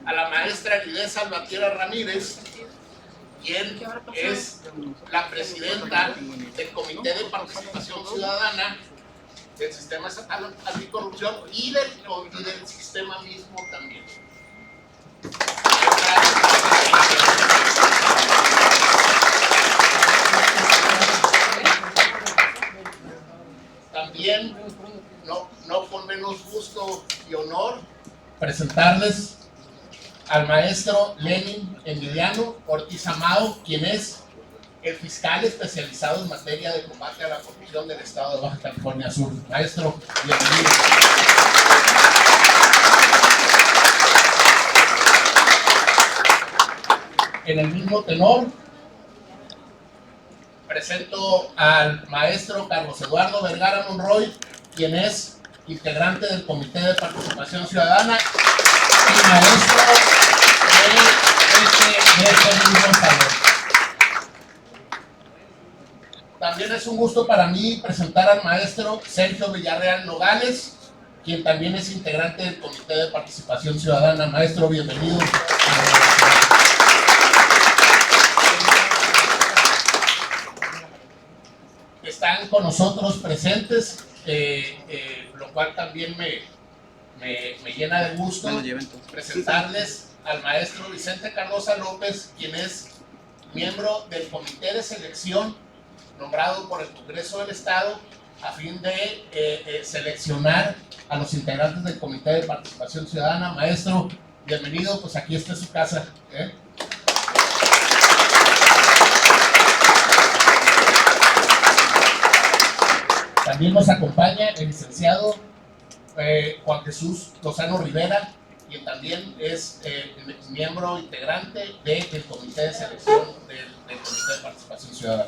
a la maestra Lidia Salvatierra Ramírez, quien es la presidenta del Comité de Participación Ciudadana del Sistema Estatal Anticorrupción y del sistema mismo también. También, no con menos gusto y honor, presentarles al maestro Lenin Emiliano Ortiz Amado, quien es el fiscal especializado en materia de combate a la corrupción del estado de Baja California Sur. Maestro, bienvenido. En el mismo tenor, presento al maestro Carlos Eduardo Vergara Monroy, quien es integrante del Comité de Participación Ciudadana y maestro de este mismo salón. También es un gusto para mí presentar al maestro Sergio Villarreal Nogales, quien también es integrante del Comité de Participación Ciudadana. Maestro, bienvenido. Están con nosotros presentes, lo cual también me llena de gusto presentarles al maestro Vicente Cardosa López, quien es miembro del Comité de Selección nombrado por el Congreso del Estado a fin de seleccionar a los integrantes del Comité de Participación Ciudadana. Maestro, bienvenido, pues aquí está su casa. También nos acompaña el licenciado Juan Jesús Lozano Rivera, quien también es miembro integrante del Comité de Selección del Comité de Participación Ciudadana.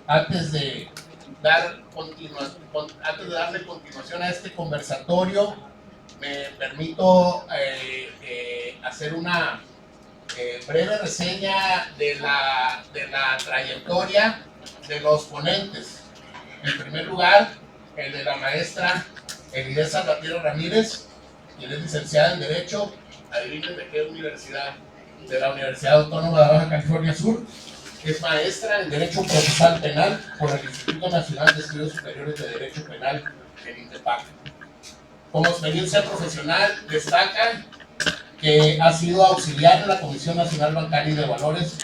Antes de darle continuación a este conversatorio, me permito hacer una breve reseña de la trayectoria de los ponentes. En primer lugar, el de la maestra Lidia Salvatierra Ramírez, quien es licenciada en Derecho, adivinen de qué universidad, de la Universidad Autónoma de Baja California Sur. Es maestra en Derecho Procesal Penal por el Instituto Nacional de Estudios Superiores de Derecho Penal en INTEPAC. Como experiencia profesional, destaca que ha sido auxiliar de la Comisión Nacional Bancaria y de Valores,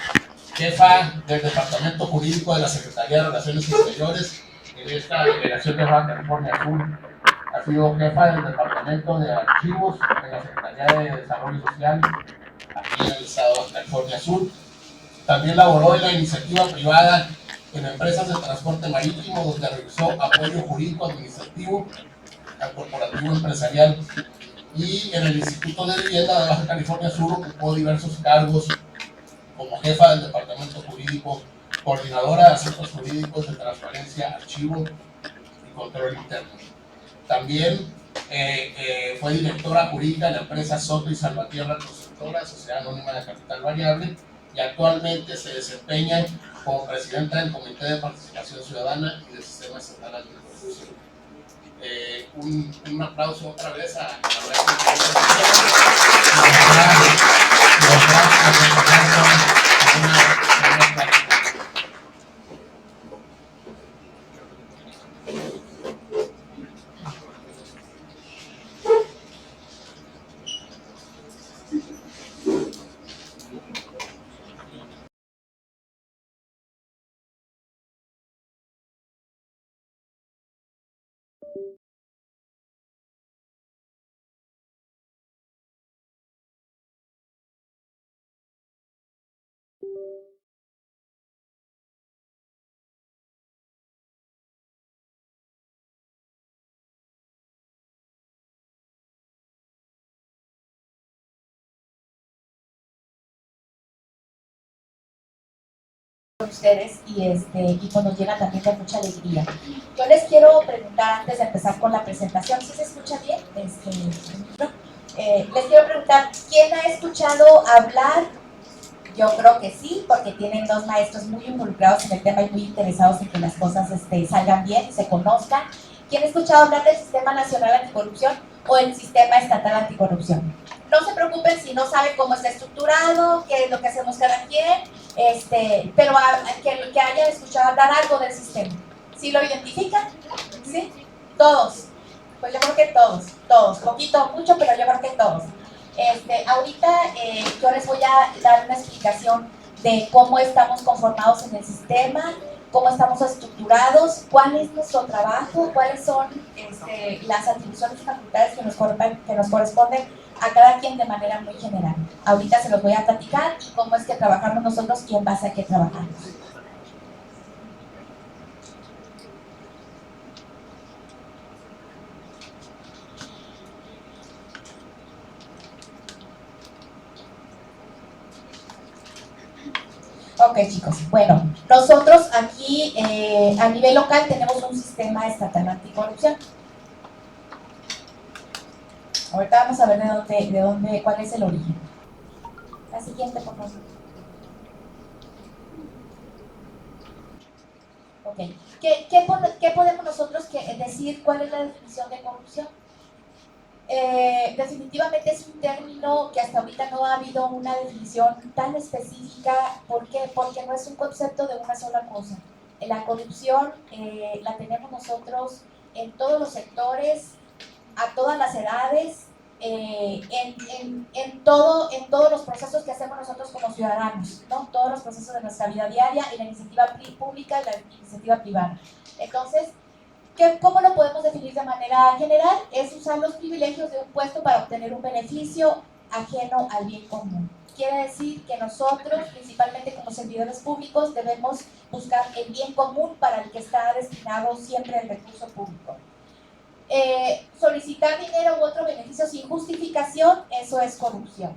jefa del Departamento Jurídico de la Secretaría de Relaciones Exteriores en esta delegación de Baja California Sur. Ha sido jefa del Departamento de Archivos de la Secretaría de Desarrollo Social aquí en el estado de Baja California Sur. También laboró en la iniciativa privada en empresas de transporte marítimo, donde realizó apoyo jurídico administrativo al corporativo empresarial, y en el Instituto de Vivienda de Baja California Sur ocupó diversos cargos como jefa del Departamento Jurídico, coordinadora de asuntos jurídicos de transparencia, archivo y control interno. También fue directora jurídica de la empresa Soto y Salvatierra Constructora, Sociedad Anónima de Capital Variable, y actualmente se desempeña como presidenta del Comité de Participación Ciudadana y del Sistema Estatal Anticorrupción. Un aplauso otra vez a la ustedes y pues nos llena también de mucha alegría. Yo les quiero preguntar antes de empezar con la presentación, ¿sí se escucha bien? ¿No? Les quiero preguntar, ¿quién ha escuchado hablar Yo creo que sí, porque tienen dos maestros muy involucrados en el tema y muy interesados en que las cosas salgan bien, se conozcan. ¿Quién ha escuchado hablar del Sistema Nacional Anticorrupción o el Sistema Estatal Anticorrupción? No se preocupen si no saben cómo está estructurado, qué es lo que hacemos cada quien, pero que hayan escuchado hablar algo del sistema. ¿Sí lo identifican? ¿Sí? Todos. Pues yo creo que todos. Poquito o mucho, pero yo creo que todos. Ahorita yo les voy a dar una explicación de cómo estamos conformados en el sistema, cómo estamos estructurados, cuál es nuestro trabajo, cuáles son las atribuciones y facultades que nos corresponden a cada quien de manera muy general. Ahorita se los voy a platicar y cómo es que trabajamos nosotros y en base a qué trabajamos. Ok, chicos. Bueno, nosotros aquí a nivel local tenemos un sistema estatal anticorrupción. Ahorita vamos a ver cuál es el origen. La siguiente, por favor. Ok. ¿Qué podemos nosotros decir? ¿Cuál es la definición de corrupción? Definitivamente es un término que hasta ahorita no ha habido una definición tan específica. ¿Por qué? Porque no es un concepto de una sola cosa. La corrupción la tenemos nosotros en todos los sectores, a todas las edades, en todos los procesos que hacemos nosotros como ciudadanos, ¿no? Todos los procesos de nuestra vida diaria, en la iniciativa pública y la iniciativa privada. Entonces, ¿cómo lo podemos definir de manera general? Es usar los privilegios de un puesto para obtener un beneficio ajeno al bien común. Quiere decir que nosotros, principalmente como servidores públicos, debemos buscar el bien común para el que está destinado siempre el recurso público. Solicitar dinero u otro beneficio sin justificación, eso es corrupción.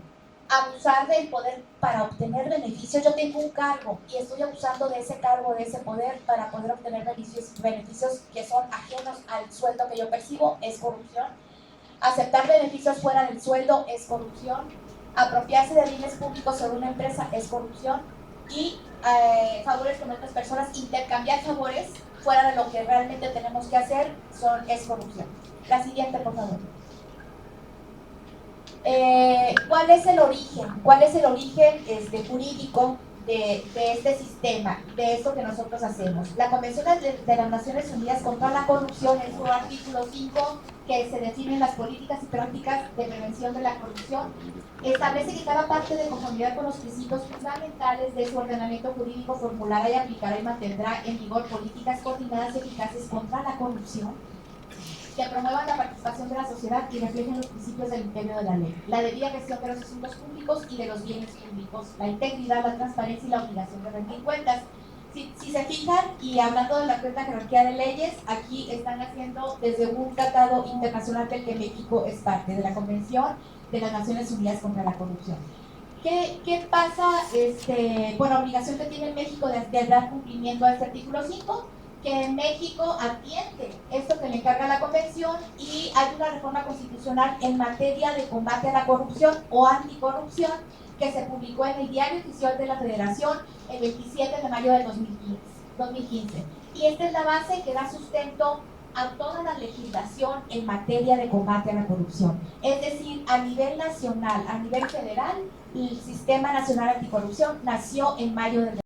Abusar del poder para obtener beneficios. Yo tengo un cargo y estoy abusando de ese cargo, de ese poder para poder obtener beneficios que son ajenos al sueldo que yo percibo, es corrupción. Aceptar beneficios fuera del sueldo es corrupción. Apropiarse de bienes públicos sobre una empresa es corrupción. Y favores con otras personas, intercambiar favores fuera de lo que realmente tenemos que hacer, es corrupción. La siguiente, por favor. ¿Cuál es el origen? ¿Cuál es el origen jurídico de este sistema, de esto que nosotros hacemos? La Convención de las Naciones Unidas contra la Corrupción, en su artículo 5, que se definen las políticas y prácticas de prevención de la corrupción, establece que cada parte, de conformidad con los principios fundamentales de su ordenamiento jurídico, formulará y aplicará y mantendrá en vigor políticas coordinadas y eficaces contra la corrupción, que promuevan la participación de la sociedad y reflejen los principios del imperio de la ley, la debida gestión de los asuntos públicos y de los bienes públicos, la integridad, la transparencia y la obligación de rendir cuentas. Si se fijan, y hablando de la cuenta jerarquía de leyes, aquí están haciendo desde un tratado internacional del que México es parte, de la Convención de las Naciones Unidas contra la Corrupción. ¿Qué pasa? Bueno, obligación que tiene México de dar cumplimiento a este artículo 5, que en México atiende esto que le encarga la Convención, y hay una reforma constitucional en materia de combate a la corrupción o anticorrupción que se publicó en el Diario Oficial de la Federación el 27 de mayo del 2015. Y esta es la base que da sustento a toda la legislación en materia de combate a la corrupción. Es decir, a nivel nacional, a nivel federal, el Sistema Nacional Anticorrupción nació en mayo del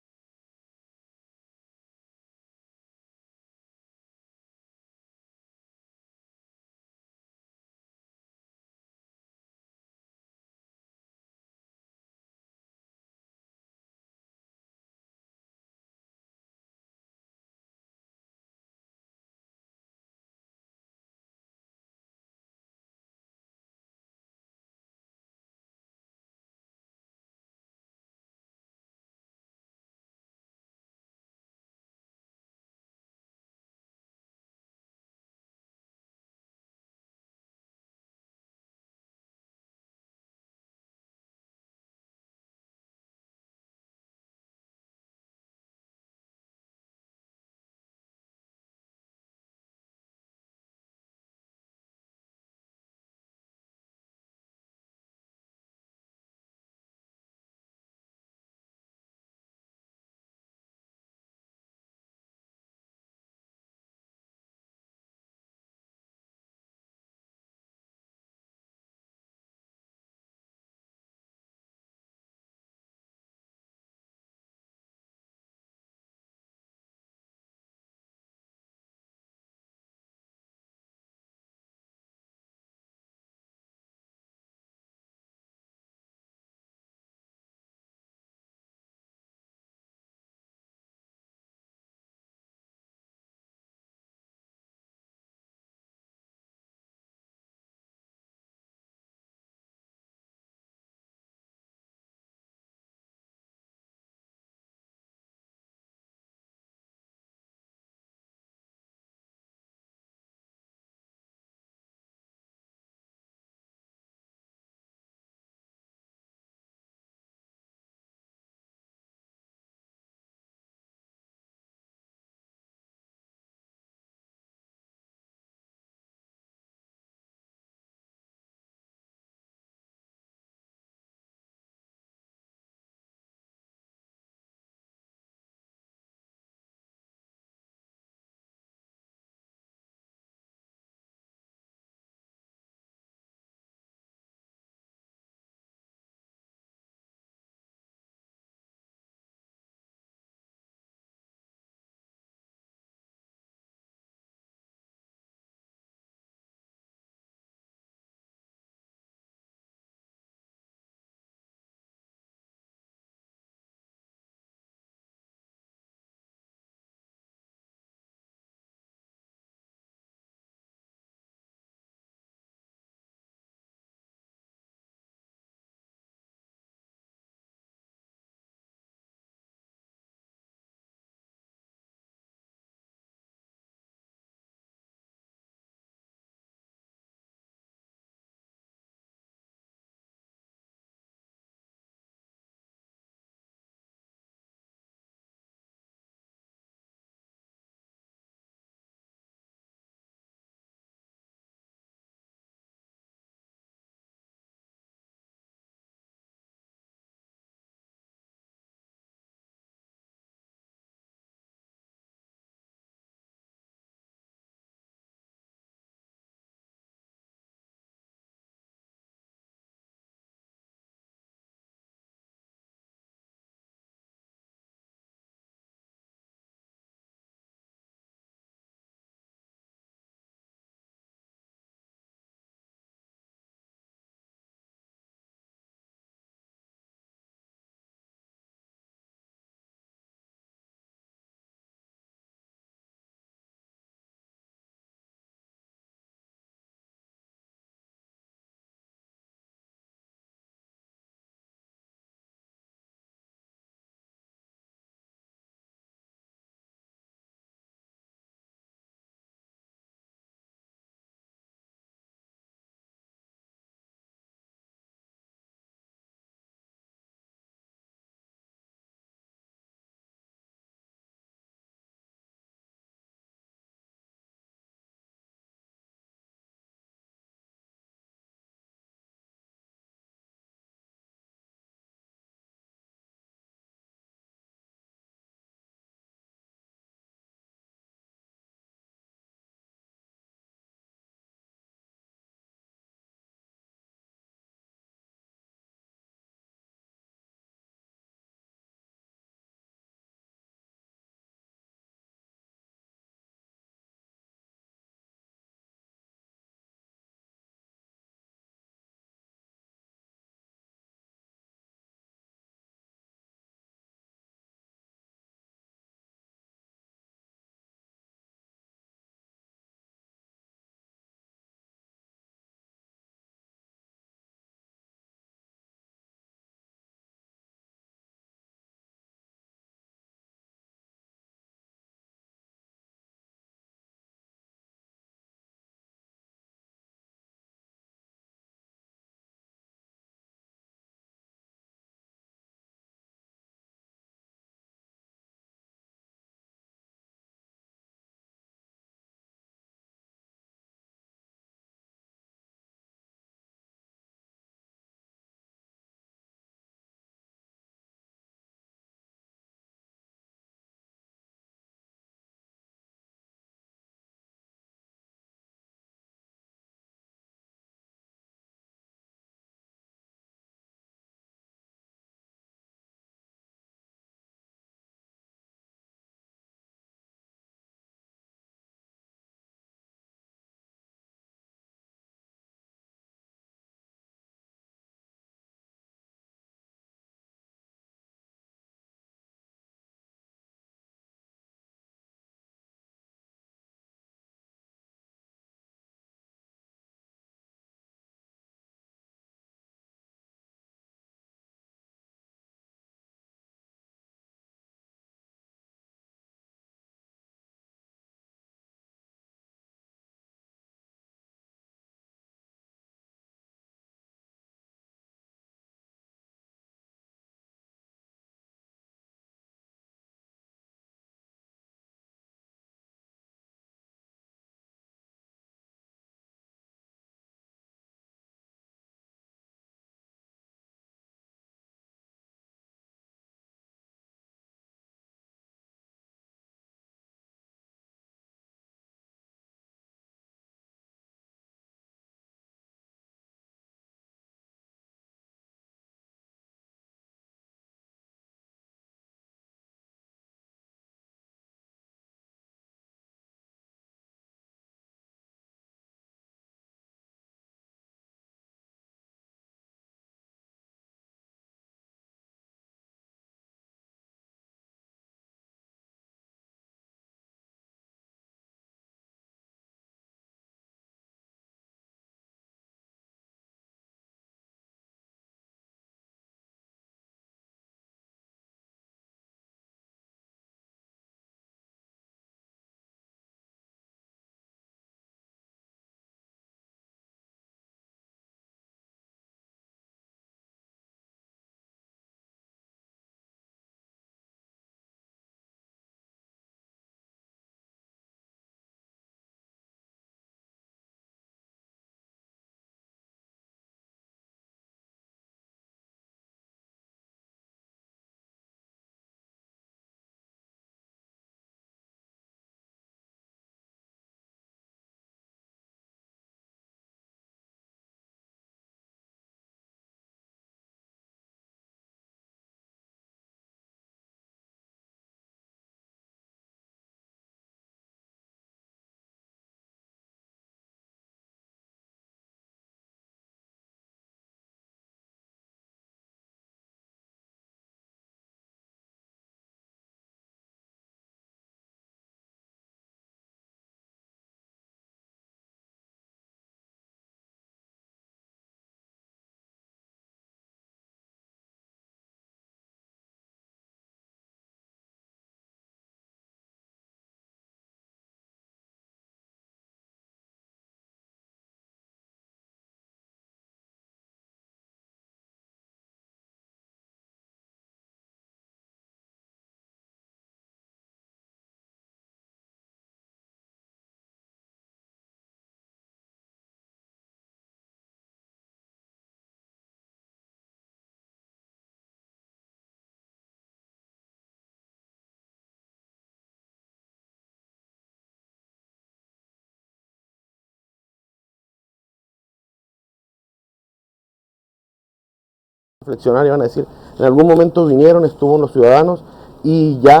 reflexionar y van a decir, en algún momento vinieron, estuvo los ciudadanos y ya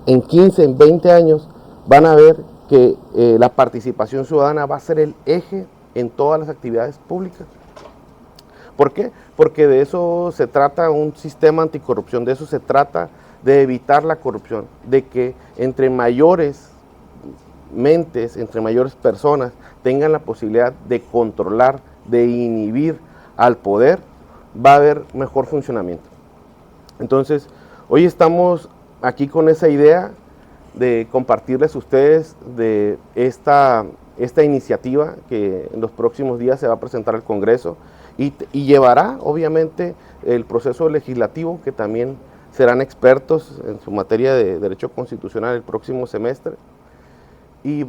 en 15, en 20 años van a ver que la participación ciudadana va a ser el eje en todas las actividades públicas. ¿Por qué? Porque de eso se trata un sistema anticorrupción, de eso se trata de evitar la corrupción, de que entre mayores mentes, entre mayores personas tengan la posibilidad de controlar, de inhibir al poder, va a haber mejor funcionamiento. Entonces, hoy estamos aquí con esa idea de compartirles a ustedes de esta iniciativa que en los próximos días se va a presentar al Congreso y llevará obviamente el proceso legislativo, que también serán expertos en su materia de derecho constitucional el próximo semestre, y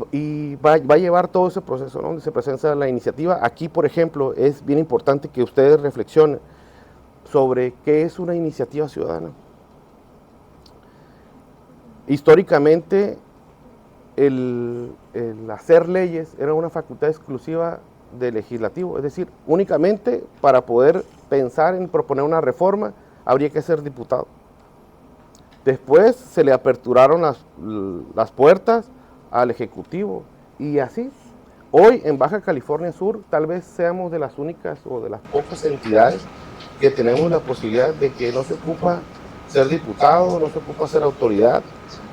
va a llevar todo ese proceso, ¿no?, donde se presenta la iniciativa. Aquí, por ejemplo, es bien importante que ustedes reflexionen sobre qué es una iniciativa ciudadana. Históricamente, el hacer leyes era una facultad exclusiva del legislativo, es decir, únicamente para poder pensar en proponer una reforma habría que ser diputado. Después se le aperturaron las puertas al Ejecutivo y así. Hoy en Baja California Sur tal vez seamos de las únicas o de las pocas entidades que tenemos la posibilidad de que no se ocupa ser diputado, no se ocupa ser autoridad,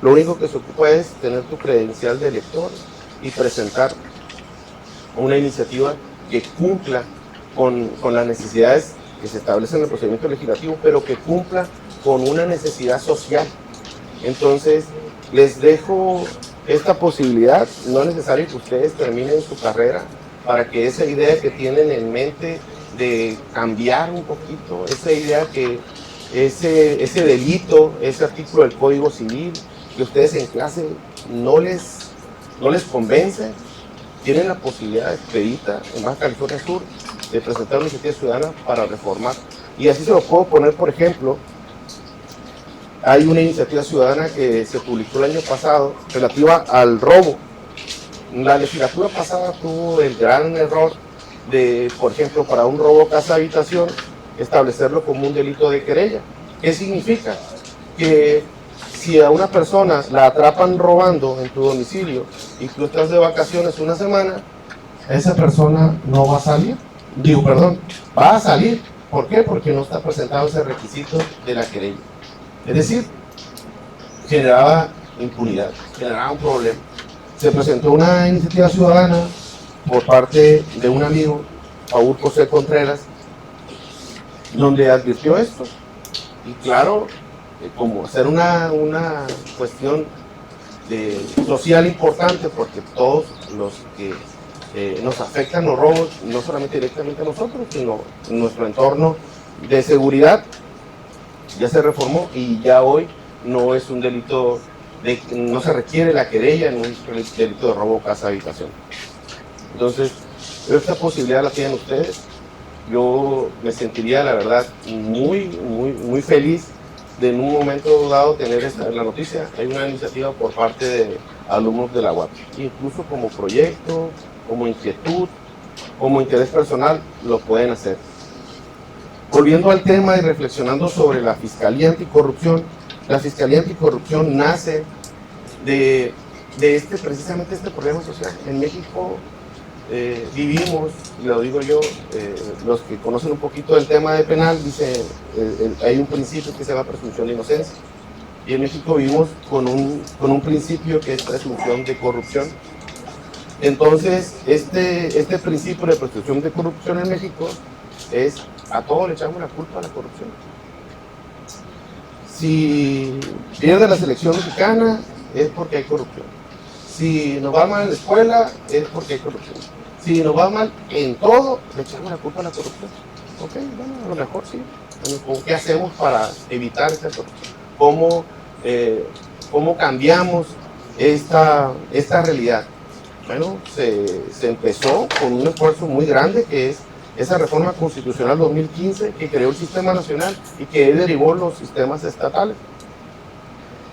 lo único que se ocupa es tener tu credencial de elector y presentar una iniciativa que cumpla con las necesidades que se establecen en el procedimiento legislativo, pero que cumpla con una necesidad social. Entonces, les dejo esta posibilidad. No es necesario que ustedes terminen su carrera para que esa idea que tienen en mente de cambiar un poquito, esa idea que ese delito, ese artículo del Código Civil, que ustedes en clase no les convence, tienen la posibilidad expedita en Baja California Sur de presentar una iniciativa ciudadana para reformar. Y así se lo puedo poner, por ejemplo, hay una iniciativa ciudadana que se publicó el año pasado relativa al robo. La legislatura pasada tuvo el gran error de, por ejemplo, para un robo casa-habitación, establecerlo como un delito de querella. ¿Qué significa? Que si a una persona la atrapan robando en tu domicilio y tú estás de vacaciones una semana, esa persona no va a salir. Va a salir. ¿Por qué? Porque no está presentado ese requisito de la querella. Es decir, generaba impunidad, generaba un problema. Se presentó una iniciativa ciudadana por parte de un amigo, Paul José Contreras, donde advirtió esto. Y claro, como hacer una cuestión social importante, porque todos los que nos afectan los robos, no solamente directamente a nosotros, sino en nuestro entorno de seguridad, ya se reformó y ya hoy no es un delito, no se requiere la querella en un delito de robo casa-habitación. Entonces, esta posibilidad la tienen ustedes. Yo me sentiría, la verdad, muy feliz de en un momento dado tener la noticia. Hay una iniciativa por parte de alumnos de la UAP, incluso como proyecto, como inquietud, como interés personal, lo pueden hacer. Volviendo al tema y reflexionando sobre la Fiscalía Anticorrupción, la Fiscalía Anticorrupción nace de precisamente este problema social. En México vivimos, y lo digo yo, los que conocen un poquito del tema de penal, dice, hay un principio que se llama presunción de inocencia. Y en México vivimos con un principio que es presunción de corrupción. Entonces, este principio de presunción de corrupción en México es, a todos le echamos la culpa a la corrupción. Si pierde la selección mexicana, es porque hay corrupción. Si nos va mal en la escuela, es porque hay corrupción. Si nos va mal en todo, le echamos la culpa a la corrupción. Ok, bueno, a lo mejor sí. Bueno, ¿qué hacemos para evitar esta corrupción? ¿Cómo cambiamos esta realidad? Bueno, se empezó con un esfuerzo muy grande, que es esa reforma constitucional 2015 que creó el sistema nacional y que derivó los sistemas estatales.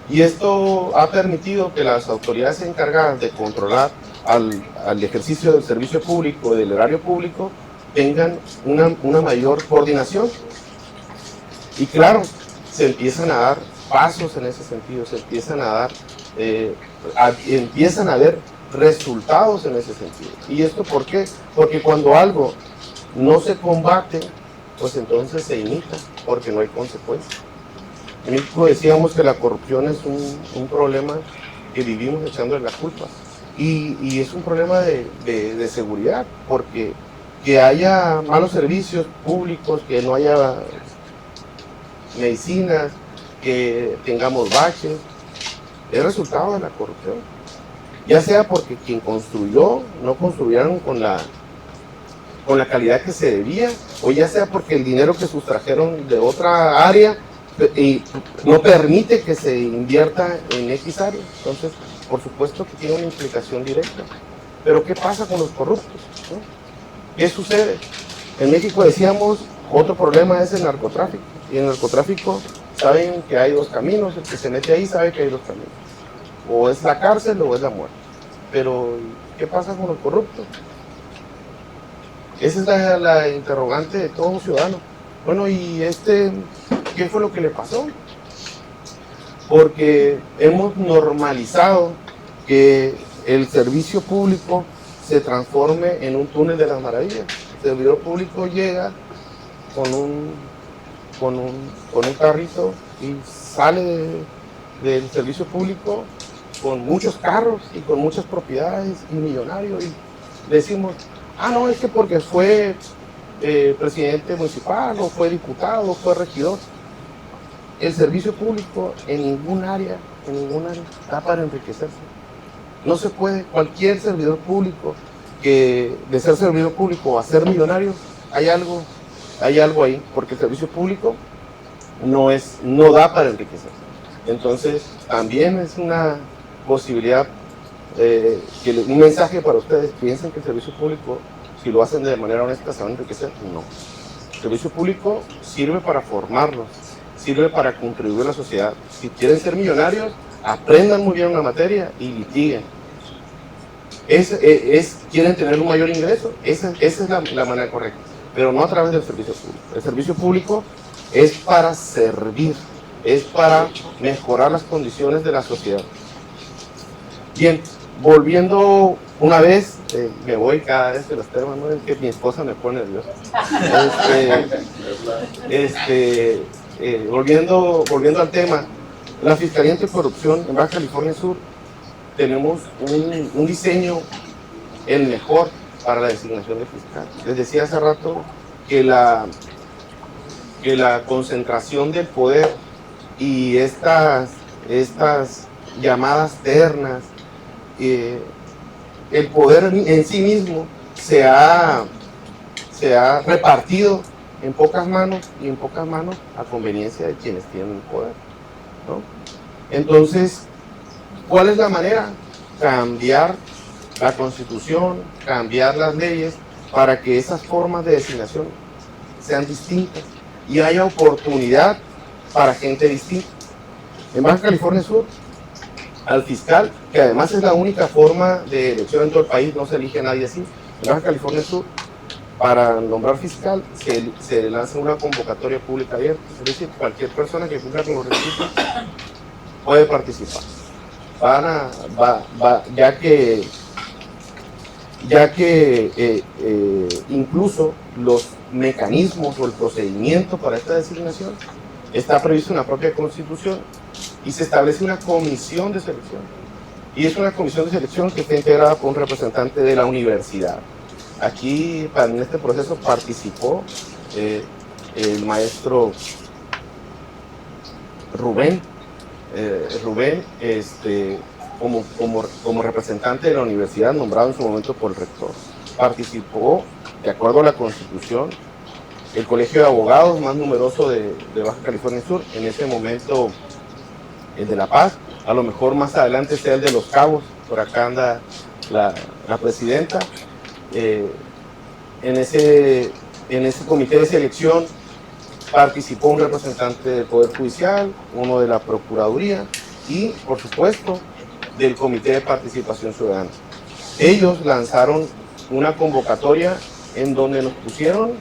Y esto ha permitido que las autoridades encargadas de controlar al ejercicio del servicio público y del erario público tengan una mayor coordinación. Y claro, se empiezan a dar pasos en ese sentido, se empiezan a dar, empiezan a haber resultados en ese sentido. ¿Y esto por qué? Porque cuando algo no se combate, pues entonces se imita, porque no hay consecuencias. En México decíamos que la corrupción es un problema que vivimos echándole la culpa. Y es un problema de seguridad, porque que haya malos servicios públicos, que no haya medicinas, que tengamos baches, es resultado de la corrupción. Ya sea porque quien construyó no construyeron con la calidad que se debía, o ya sea porque el dinero que sustrajeron de otra área y no permite que se invierta en X área. Entonces, por supuesto que tiene una implicación directa. Pero ¿qué pasa con los corruptos? ¿No? ¿Qué sucede? En México decíamos, otro problema es el narcotráfico. Y en el narcotráfico saben que hay dos caminos, el que se mete ahí sabe que hay dos caminos. O es la cárcel o es la muerte. Pero, ¿qué pasa con los corruptos? Esa es la interrogante de todo ciudadano. Bueno, ¿y qué fue lo que le pasó? Porque hemos normalizado que el servicio público se transforme en un túnel de las maravillas. El servidor público llega con un carrito y sale del servicio público con muchos carros y con muchas propiedades y millonario, y decimos, no, es que porque fue presidente municipal o fue diputado o fue regidor. El servicio público en ningún área está para enriquecerse. No se puede. Cualquier servidor público que de ser servidor público a ser millonario, hay algo ahí, porque el servicio público no da para enriquecerse. Entonces también es una posibilidad, un mensaje para ustedes. Piensen que el servicio público, si lo hacen de manera honesta, se van a enriquecer. No. El servicio público sirve para formarlos, sirve para contribuir a la sociedad. Si quieren ser millonarios, aprendan muy bien una materia y litiguen. Quieren tener un mayor ingreso, esa es la manera correcta, pero no a través del servicio público. El servicio público es para servir, es para mejorar las condiciones de la sociedad. Bien, volviendo una vez, me voy cada vez de los temas, ¿no? Es que mi esposa me pone nervioso. Volviendo al tema, la Fiscalía Anticorrupción en Baja California Sur tenemos un diseño el mejor para la designación de fiscal. Les decía hace rato que la concentración del poder y estas llamadas ternas, el poder en sí mismo se ha repartido en pocas manos y en pocas manos a conveniencia de quienes tienen el poder, ¿no? Entonces, ¿cuál es la manera? Cambiar la Constitución, cambiar las leyes para que esas formas de designación sean distintas y haya oportunidad para gente distinta. En Baja California Sur, al fiscal, que además es la única forma de elección en todo el país, no se elige a nadie así. En Baja California Sur, para nombrar fiscal, se lanza una convocatoria pública abierta, es decir, cualquier persona que cumpla con los requisitos puede participar. Ya que incluso los mecanismos o el procedimiento para esta designación está previsto en la propia Constitución y se establece una comisión de selección. Y es una comisión de selección que está integrada por un representante de la universidad. Aquí, en este proceso, participó el maestro Rubén, como representante de la universidad, nombrado en su momento por el rector. Participó, de acuerdo a la Constitución, el colegio de abogados más numeroso de Baja California Sur, en ese momento el de La Paz, a lo mejor más adelante sea el de Los Cabos, por acá anda la presidenta. En ese comité de selección participó un representante del Poder Judicial, uno de la Procuraduría y, por supuesto, del Comité de Participación Ciudadana. Ellos lanzaron una convocatoria en donde nos pusieron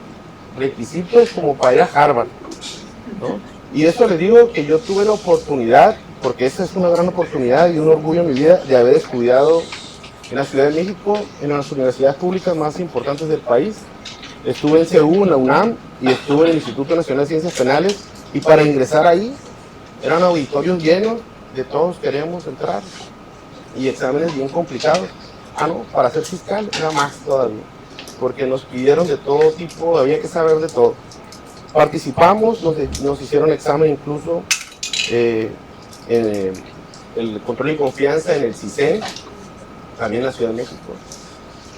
requisitos como para ir a Harvard. ¿no? Y eso les digo que yo tuve la oportunidad, porque esa es una gran oportunidad y un orgullo en mi vida, de haber estudiado en la Ciudad de México, en las universidades públicas más importantes del país. Estuve en CEU, en la UNAM, y estuve en el Instituto Nacional de Ciencias Penales, y para ingresar ahí eran auditorios llenos, de todos queríamos entrar, y exámenes bien complicados. Ah, no, para ser fiscal era más todavía, porque nos pidieron de todo tipo, había que saber de todo. Participamos, nos hicieron examen incluso en el control y confianza en el CISEN, también en la Ciudad de México.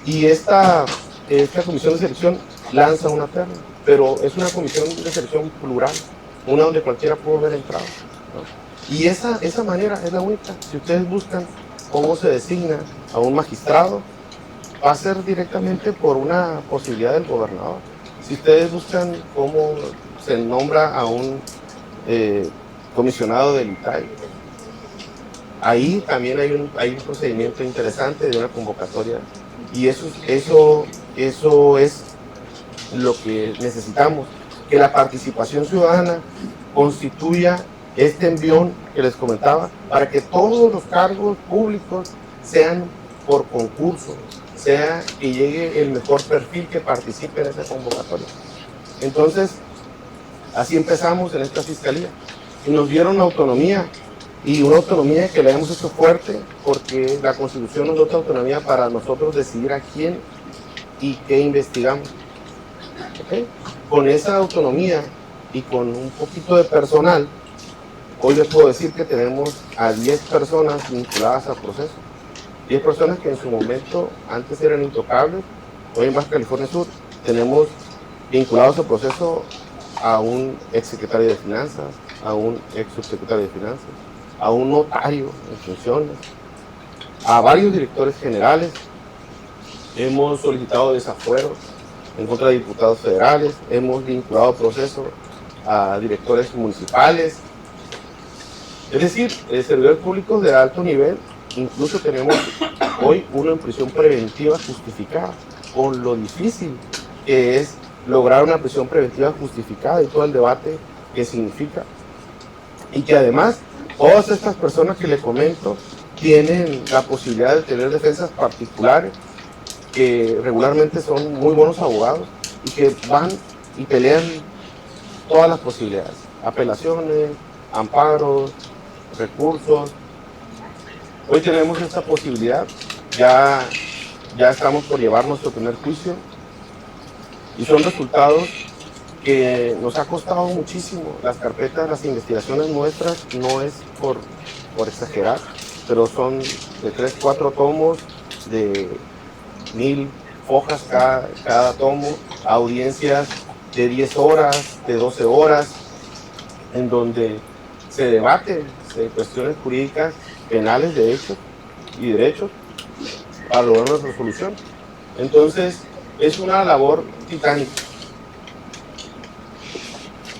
Y esta comisión de selección lanza una terna, pero es una comisión de selección plural, una donde cualquiera pudo haber entrado, ¿no? Y esa manera es la única. Si ustedes buscan cómo se designa a un magistrado, va a ser directamente por una posibilidad del gobernador. Si ustedes buscan cómo se nombra a un comisionado del ITAI, ahí también hay un procedimiento interesante de una convocatoria, y eso es lo que necesitamos, que la participación ciudadana constituya este envión que les comentaba, para que todos los cargos públicos sean por concurso, sea que llegue el mejor perfil que participe en esa convocatoria. Entonces, así empezamos en esta fiscalía, y nos dieron autonomía, y una autonomía que la hemos hecho fuerte, porque la Constitución nos da autonomía para nosotros decidir a quién y qué investigamos. ¿Okay? Con esa autonomía y con un poquito de personal, hoy les puedo decir que tenemos a 10 personas vinculadas al proceso. 10 personas que en su momento antes eran intocables. Hoy en Baja California Sur tenemos vinculados al proceso a un exsecretario de Finanzas, a un ex subsecretario de Finanzas, a un notario en funciones, a varios directores generales. Hemos solicitado desafueros en contra de diputados federales, hemos vinculado proceso a directores municipales, es decir, servidores públicos de alto nivel. Incluso tenemos hoy uno en prisión preventiva justificada, con lo difícil que es lograr una prisión preventiva justificada y todo el debate que significa, y que además todas estas personas que les comento tienen la posibilidad de tener defensas particulares, que regularmente son muy buenos abogados y que van y pelean todas las posibilidades, apelaciones, amparos, recursos. Hoy tenemos esta posibilidad, ya estamos por llevar nuestro primer juicio, y son resultados que nos ha costado muchísimo. Las carpetas, las investigaciones nuestras, no es por exagerar, pero son de 3, 4 tomos, de 1000 hojas cada tomo, audiencias de 10 horas, de 12 horas, en donde se debate de cuestiones jurídicas, penales, de hechos y derechos, para lograr una resolución. Entonces, es una labor titánica,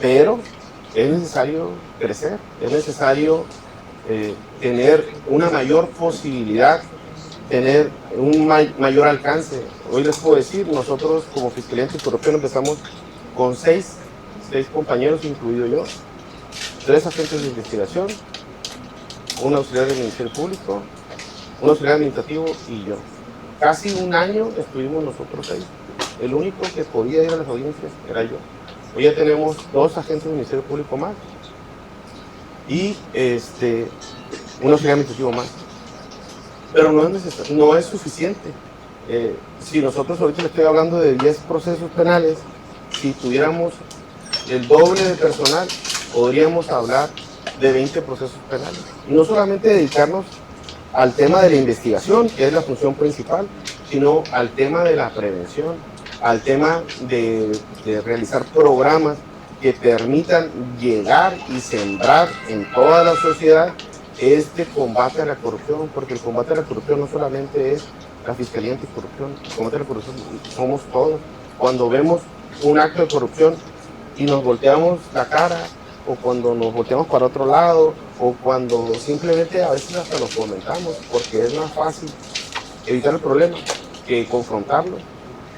pero es necesario crecer, es necesario tener una mayor posibilidad, tener un mayor alcance. Hoy les puedo decir, nosotros como Fiscalía Anticorrupción empezamos con 6 compañeros, incluido yo, 3 agentes de investigación, un auxiliar del Ministerio Público, un auxiliar administrativo y yo. Casi un año estuvimos nosotros ahí. El único que podía ir a las audiencias era yo. Hoy ya tenemos 2 agentes del Ministerio Público más y un auxiliar administrativo más. Pero no es suficiente. Si nosotros ahorita le estoy hablando de 10 procesos penales, si tuviéramos el doble de personal, podríamos hablar de 20 procesos penales. Y no solamente dedicarnos al tema de la investigación, que es la función principal, sino al tema de la prevención, al tema de realizar programas que permitan llegar y sembrar en toda la sociedad este combate a la corrupción, porque el combate a la corrupción no solamente es la Fiscalía Anticorrupción, el combate a la corrupción somos todos. Cuando vemos un acto de corrupción y nos volteamos la cara, o cuando nos volteamos para otro lado, o cuando simplemente a veces hasta nos comentamos, porque es más fácil evitar el problema que confrontarlo,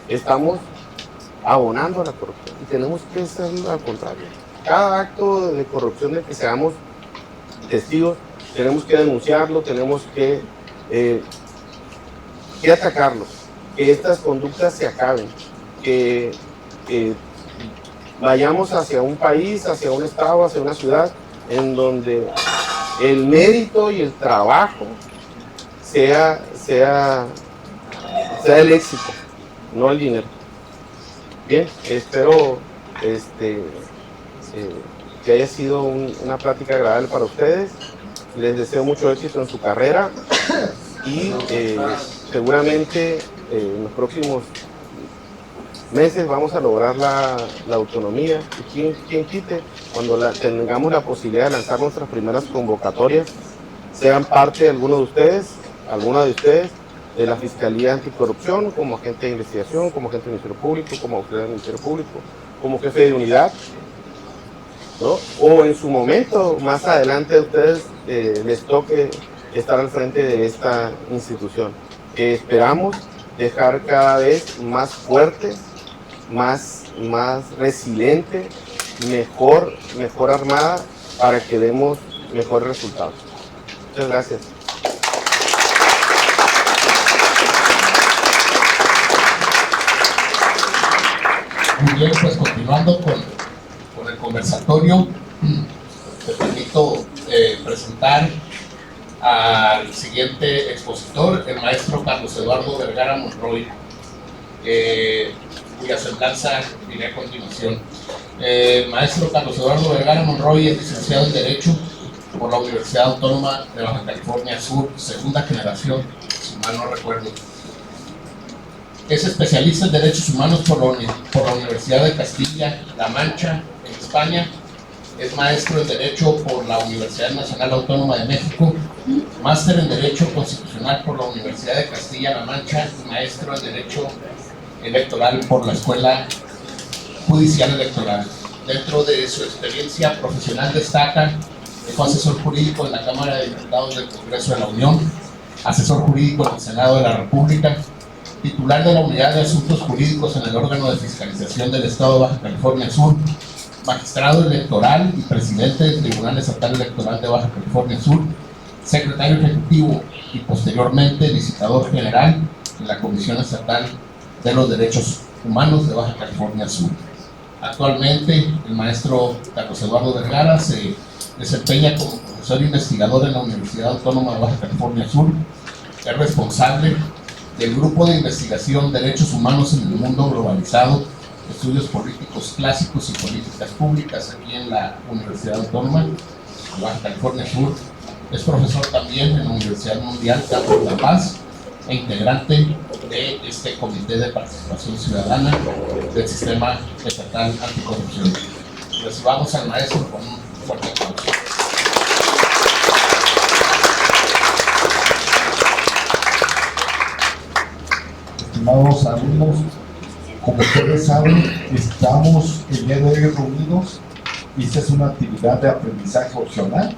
estamos abonando a la corrupción, y tenemos que hacerlo al contrario. cada acto de corrupción del que seamos testigos, tenemos que denunciarlo, tenemos que atacarlo, que estas conductas se acaben, que vayamos hacia un país, hacia un estado, hacia una ciudad en donde el mérito y el trabajo sea el éxito, no el dinero. Bien, espero que haya sido una plática agradable para ustedes. Les deseo mucho éxito en su carrera y seguramente en los próximos meses vamos a lograr la autonomía. Y quien quite, cuando tengamos la posibilidad de lanzar nuestras primeras convocatorias, sean parte de alguna de ustedes, de la Fiscalía Anticorrupción, como agente de investigación, como agente del Ministerio Público, como auxiliar del Ministerio Público, como jefe de unidad, ¿no? O en su momento, más adelante a ustedes les toque estar al frente de esta institución, que esperamos dejar cada vez más fuerte, más resiliente, mejor armada, para que demos mejores resultados. Muchas gracias. Muy bien, pues continuando con el conversatorio, me permito presentar al siguiente expositor, el maestro Carlos Eduardo Vergara Monroy, cuya semblanza diré a continuación. El maestro Carlos Eduardo Vergara Monroy es licenciado en Derecho por la Universidad Autónoma de Baja California Sur, segunda generación, si mal no recuerdo. Es especialista en Derechos Humanos por la Universidad de Castilla-La Mancha, en España. Es maestro en Derecho por la Universidad Nacional Autónoma de México, máster en Derecho Constitucional por la Universidad de Castilla-La Mancha y maestro en Derecho Electoral por la Escuela Judicial Electoral. Dentro de su experiencia profesional destaca que fue asesor jurídico en la Cámara de Diputados del Congreso de la Unión, asesor jurídico en el Senado de la República, titular de la Unidad de Asuntos Jurídicos en el órgano de fiscalización del Estado de Baja California Sur, magistrado electoral y presidente del Tribunal Estatal Electoral de Baja California Sur, secretario ejecutivo y posteriormente visitador general en la Comisión Estatal de los Derechos Humanos de Baja California Sur. Actualmente, el maestro Carlos Eduardo Vergara se desempeña como profesor investigador en la Universidad Autónoma de Baja California Sur. Es responsable del Grupo de Investigación Derechos Humanos en el Mundo Globalizado, Estudios Políticos Clásicos y Políticas Públicas, aquí en la Universidad Autónoma de Baja California Sur. Es profesor también en la Universidad Mundial Campus La Paz e integrante de este Comité de Participación Ciudadana del Sistema Estatal Anticorrupción. Recibamos al maestro con un fuerte aplauso. Estimados alumnos, como ustedes saben, estamos el día de hoy reunidos y esta es una actividad de aprendizaje opcional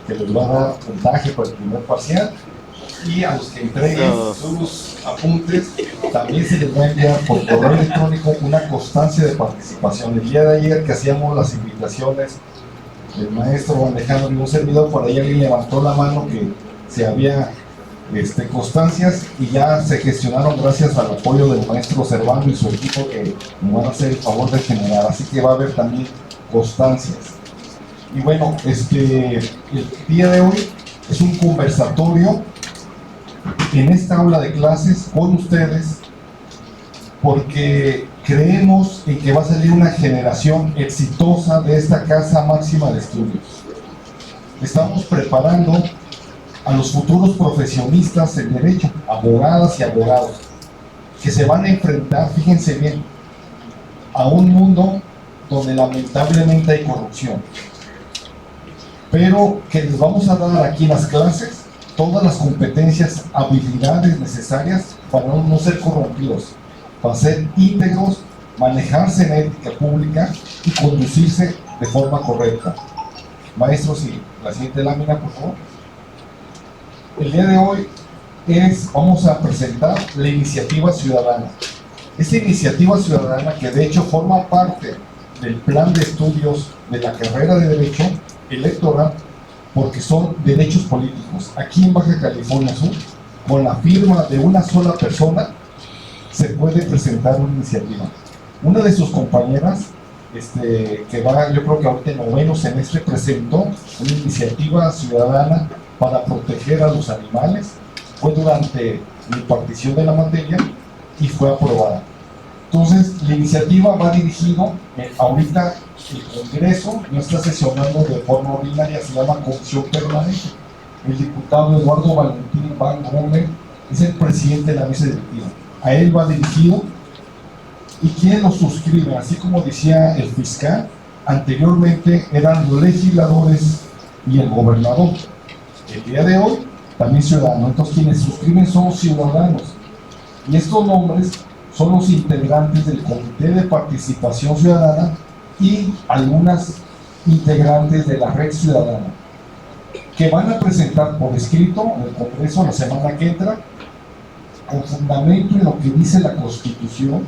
que les va a dar puntaje para el primer parcial, y a los que entreguen sus apuntes también se les va a enviar por correo electrónico una constancia de participación. El día de ayer que hacíamos las invitaciones del maestro Alejandro y un servidor, por ahí alguien levantó la mano que se había constancias, y ya se gestionaron gracias al apoyo del maestro Servando y su equipo, que nos van a hacer el favor de generar, así que va a haber también constancias. Y bueno, el día de hoy es un conversatorio en esta aula de clases con ustedes, porque creemos en que va a salir una generación exitosa de esta casa máxima de estudios. Estamos preparando a los futuros profesionistas en derecho, abogadas y abogados, que se van a enfrentar, fíjense bien, a un mundo donde lamentablemente hay corrupción, pero que les vamos a dar aquí en las clases todas las competencias, habilidades necesarias para no ser corrompidos, para ser íntegros, manejarse en ética pública y conducirse de forma correcta. Maestro, sí, la siguiente lámina, por favor. El día de hoy vamos a presentar la iniciativa ciudadana. Esta iniciativa ciudadana, que de hecho forma parte del plan de estudios de la carrera de Derecho electoral, porque son derechos políticos. Aquí en Baja California Sur, con la firma de una sola persona, se puede presentar una iniciativa. Una de sus compañeras, que va, yo creo que ahorita en noveno semestre, presentó una iniciativa ciudadana para proteger a los animales. Fue durante mi impartición de la materia y fue aprobada. Entonces, la iniciativa va dirigido, ahorita el Congreso no está sesionando de forma ordinaria, se llama Comisión Permanente. El diputado Eduardo Valentín Van Gómez es el presidente de la mesa directiva. A él va dirigido. ¿Y quién lo suscribe? Así como decía el fiscal, anteriormente eran los legisladores y el gobernador. El día de hoy, también ciudadanos. Entonces, quienes suscriben son ciudadanos. Y estos nombres son los integrantes del Comité de Participación Ciudadana y algunas integrantes de la Red Ciudadana, que van a presentar por escrito en el Congreso la semana que entra, con fundamento en lo que dice la Constitución,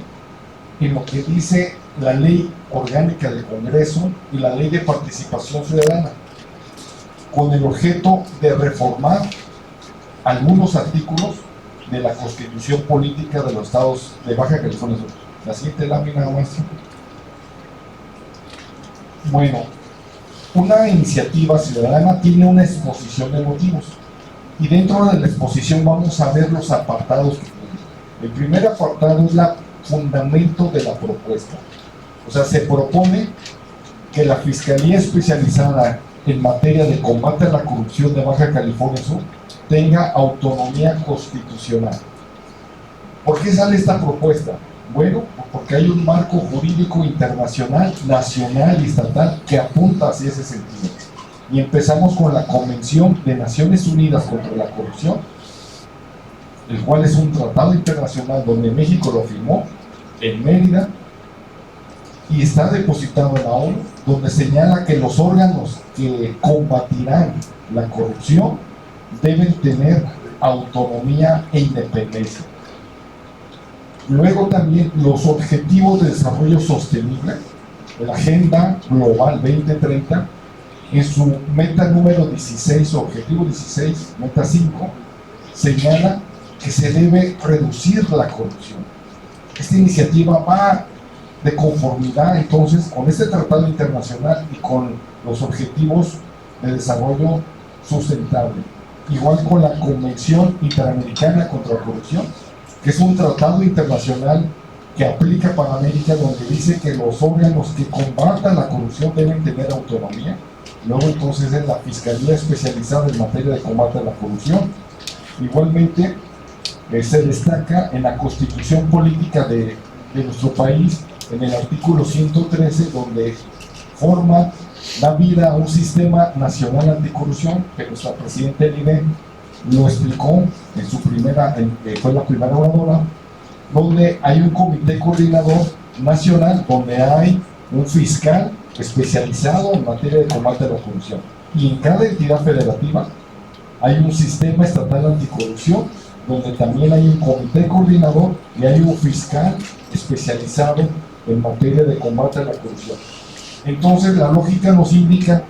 en lo que dice la Ley Orgánica del Congreso y la Ley de Participación Ciudadana, con el objeto de reformar algunos artículos de la Constitución Política de los Estados de Baja California Sur. La siguiente lámina, maestro. Bueno, una iniciativa ciudadana tiene una exposición de motivos, y dentro de la exposición vamos a ver los apartados que tiene. El primer apartado es el fundamento de la propuesta. O sea, se propone que la Fiscalía Especializada en materia de combate a la corrupción de Baja California Sur tenga autonomía constitucional. ¿Por qué sale esta propuesta? Bueno, porque hay un marco jurídico internacional, nacional y estatal que apunta hacia ese sentido. Y empezamos con la Convención de Naciones Unidas contra la Corrupción, el cual es un tratado internacional donde México lo firmó en Mérida y está depositado en la ONU, donde señala que los órganos que combatirán la corrupción deben tener autonomía e independencia. Luego también los Objetivos de Desarrollo Sostenible, la Agenda Global 2030, en su meta número 16, objetivo 16, meta 5, señala que se debe reducir la corrupción. Esta iniciativa va de conformidad entonces con este tratado internacional y con los Objetivos de Desarrollo Sustentable, igual con la Convención Interamericana contra la Corrupción, que es un tratado internacional que aplica para América, donde dice que los órganos que combatan la corrupción deben tener autonomía. Luego entonces es la Fiscalía Especializada en materia de combate a la corrupción. Igualmente se destaca en la Constitución Política de nuestro país, en el artículo 113, donde da vida a un sistema nacional anticorrupción, que nuestra presidenta Eline lo explicó en su fue la primera oradora, donde hay un comité coordinador nacional, donde hay un fiscal especializado en materia de combate a la corrupción, y en cada entidad federativa hay un sistema estatal anticorrupción, donde también hay un comité coordinador y hay un fiscal especializado en materia de combate a la corrupción. Entonces la lógica nos indica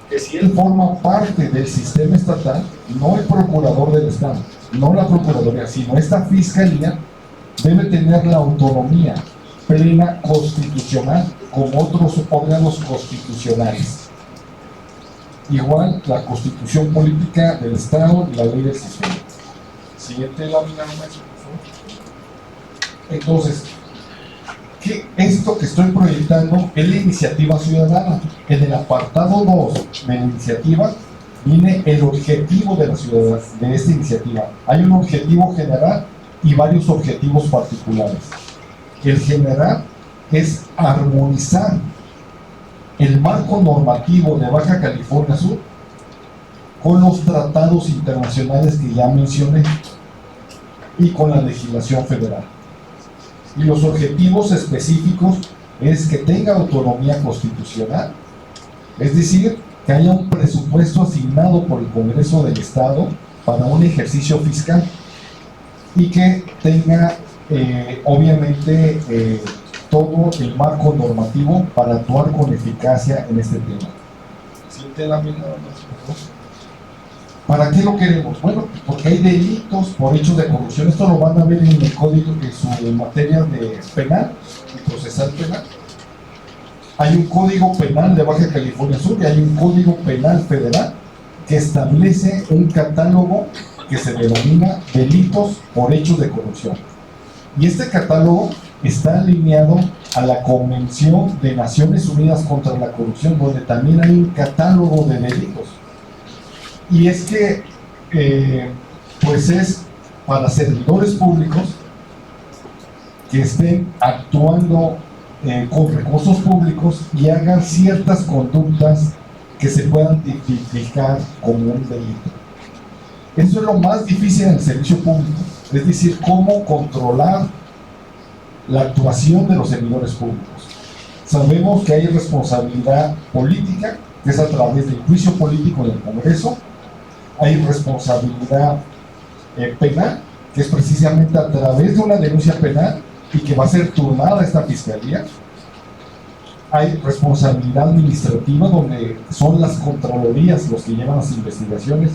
que si él forma parte del sistema estatal, no el procurador del Estado, no la procuraduría, sino esta fiscalía, debe tener la autonomía plena constitucional como otros órganos constitucionales. Igual la Constitución Política del Estado y la ley del sistema. Siguiente lámina, por favor. Entonces, esto que estoy proyectando es la iniciativa ciudadana. En el apartado 2 de la iniciativa viene el objetivo de esta iniciativa. Hay un objetivo general y varios objetivos particulares. El general es armonizar el marco normativo de Baja California Sur con los tratados internacionales que ya mencioné y con la legislación federal. Y los objetivos específicos es que tenga autonomía constitucional, es decir, que haya un presupuesto asignado por el Congreso del Estado para un ejercicio fiscal y que tenga obviamente todo el marco normativo para actuar con eficacia en este tema. Siguiente lámina, por favor. ¿Para qué lo queremos? Bueno, porque hay delitos por hechos de corrupción. Esto lo van a ver en el código, en su materia de penal y procesal penal. Hay un código penal de Baja California Sur y hay un código penal federal que establece un catálogo que se denomina delitos por hechos de corrupción. Y este catálogo está alineado a la Convención de Naciones Unidas contra la Corrupción, donde también hay un catálogo de delitos. Y es que, pues es para servidores públicos que estén actuando con recursos públicos y hagan ciertas conductas que se puedan tipificar como un delito. Eso es lo más difícil en el servicio público, es decir, cómo controlar la actuación de los servidores públicos. Sabemos que hay responsabilidad política, que es a través del juicio político del Congreso. Hay responsabilidad penal, que es precisamente a través de una denuncia penal y que va a ser turnada a esta fiscalía. Hay responsabilidad administrativa, donde son las contralorías los que llevan las investigaciones,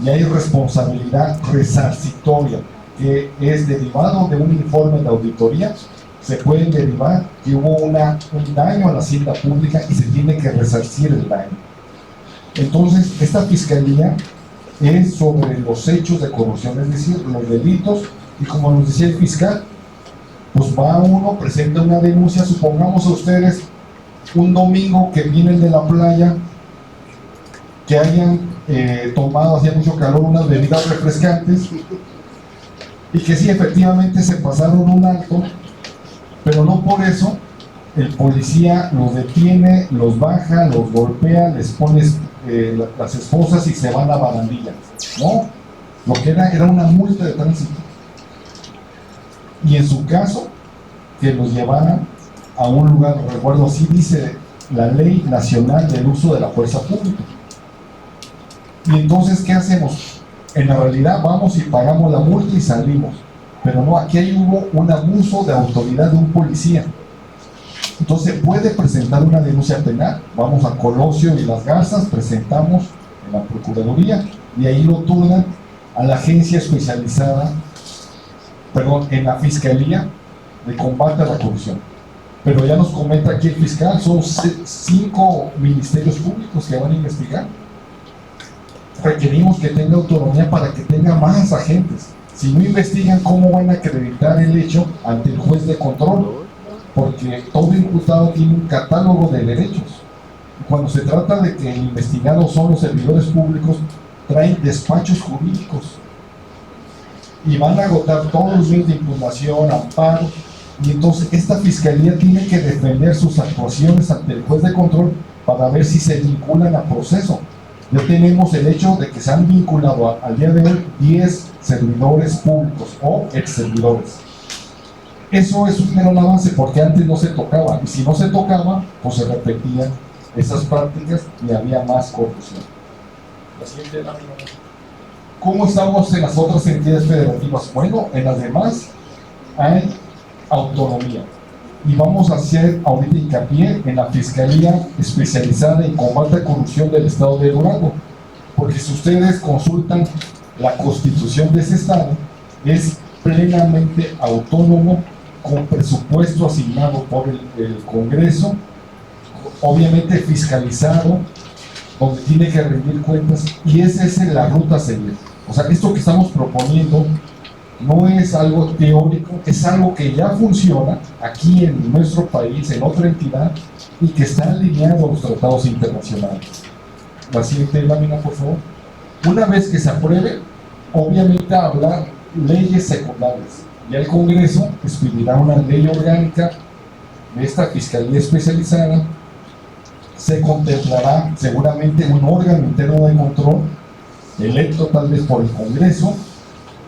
y hay responsabilidad resarcitoria, que es derivado de un informe de auditoría. Se puede derivar que hubo un daño a la hacienda pública y se tiene que resarcir el daño. Entonces, esta fiscalía es sobre los hechos de corrupción, es decir, los delitos, y como nos decía el fiscal, pues va uno, presenta una denuncia. Supongamos a ustedes un domingo que vienen de la playa, que hayan tomado, hacía mucho calor, unas bebidas refrescantes, y que sí, efectivamente se pasaron un alto, pero no por eso el policía los detiene, los baja, los golpea, les pone las esposas y se van a barandilla. No, lo que era una multa de tránsito. Y en su caso, que los llevaran a un lugar de resguardo, así dice la Ley Nacional del Uso de la Fuerza Pública. Y entonces, ¿qué hacemos? En la realidad vamos y pagamos la multa y salimos. Pero no, aquí hubo un abuso de autoridad de un policía. Entonces puede presentar una denuncia penal. Vamos a Colosio y Las Garzas, presentamos en la Procuraduría y ahí lo turnan a la agencia especializada, en la Fiscalía de Combate a la Corrupción. Pero ya nos comenta aquí el fiscal, son 5 ministerios públicos que van a investigar. Requerimos que tenga autonomía para que tenga más agentes. Si no investigan, ¿cómo van a acreditar el hecho ante el juez de control? Porque todo imputado tiene un catálogo de derechos. Cuando se trata de que el investigado son los servidores públicos, traen despachos jurídicos y van a agotar todos los medios de impugnación, amparo, y entonces esta fiscalía tiene que defender sus actuaciones ante el juez de control para ver si se vinculan a proceso. Ya tenemos el hecho de que se han vinculado al día de hoy 10 servidores públicos o ex servidores. Eso es un gran avance, porque antes no se tocaba, y si no se tocaba, pues se repetían esas prácticas y había más corrupción. La siguiente lámina. ¿Cómo estamos en las otras entidades federativas? Bueno, en las demás hay autonomía. Y vamos a hacer ahorita hincapié en la Fiscalía Especializada en Combate a Corrupción del Estado de Durango, porque si ustedes consultan la constitución de ese estado, es plenamente autónomo, con presupuesto asignado por el Congreso, obviamente fiscalizado, donde tiene que rendir cuentas, y esa es la ruta a seguir. O sea, esto que estamos proponiendo no es algo teórico, es algo que ya funciona aquí en nuestro país, en otra entidad, y que está alineado a los tratados internacionales. La siguiente lámina, por favor. Una vez que se apruebe, obviamente habrá leyes secundarias. Ya el Congreso expedirá una ley orgánica de esta Fiscalía Especializada. Se contemplará seguramente un órgano interno de control, electo tal vez por el Congreso,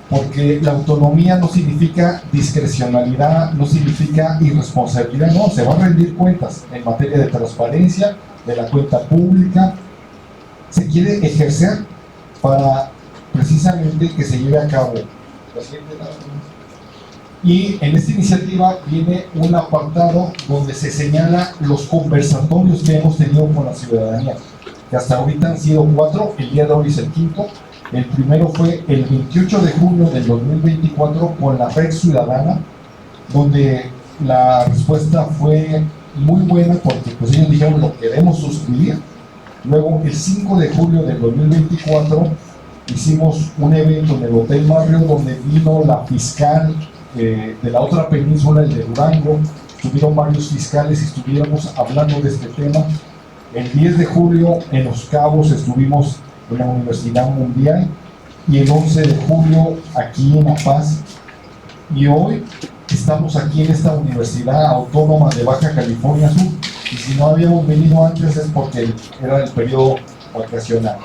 porque la autonomía no significa discrecionalidad, no significa irresponsabilidad, no, se van a rendir cuentas en materia de transparencia, de la cuenta pública. Se quiere ejercer para precisamente que se lleve a cabo. Y en esta iniciativa viene un apartado donde se señala los conversatorios que hemos tenido con la ciudadanía, que hasta ahorita han sido 4, el día de hoy es el 5º. El primero fue el 28 de junio del 2024 con la Red Ciudadana, donde la respuesta fue muy buena porque pues ellos dijeron lo queremos suscribir. Luego el 5 de julio del 2024 hicimos un evento en el Hotel Barrio donde vino la fiscal de la otra península, el de Durango. Estuvieron varios fiscales y estuviéramos hablando de este tema. El 10 de julio en Los Cabos estuvimos en la Universidad Mundial y el 11 de julio aquí en La Paz. Y hoy estamos aquí en esta Universidad Autónoma de Baja California Sur. Y si no habíamos venido antes es porque era el periodo vacacional.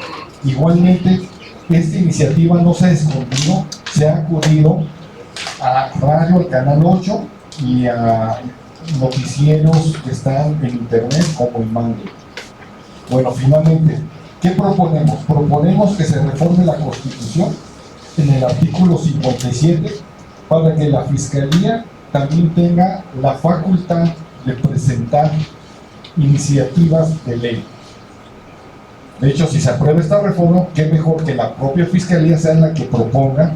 Igualmente, esta iniciativa no se ha escondido, se ha acudido a radio, al Canal 8 y a noticieros que están en internet como el Mangue. Bueno, finalmente, ¿qué proponemos? Proponemos que se reforme la Constitución en el artículo 57 para que la Fiscalía también tenga la facultad de presentar iniciativas de ley. De hecho, si se aprueba esta reforma, qué mejor que la propia Fiscalía sea la que proponga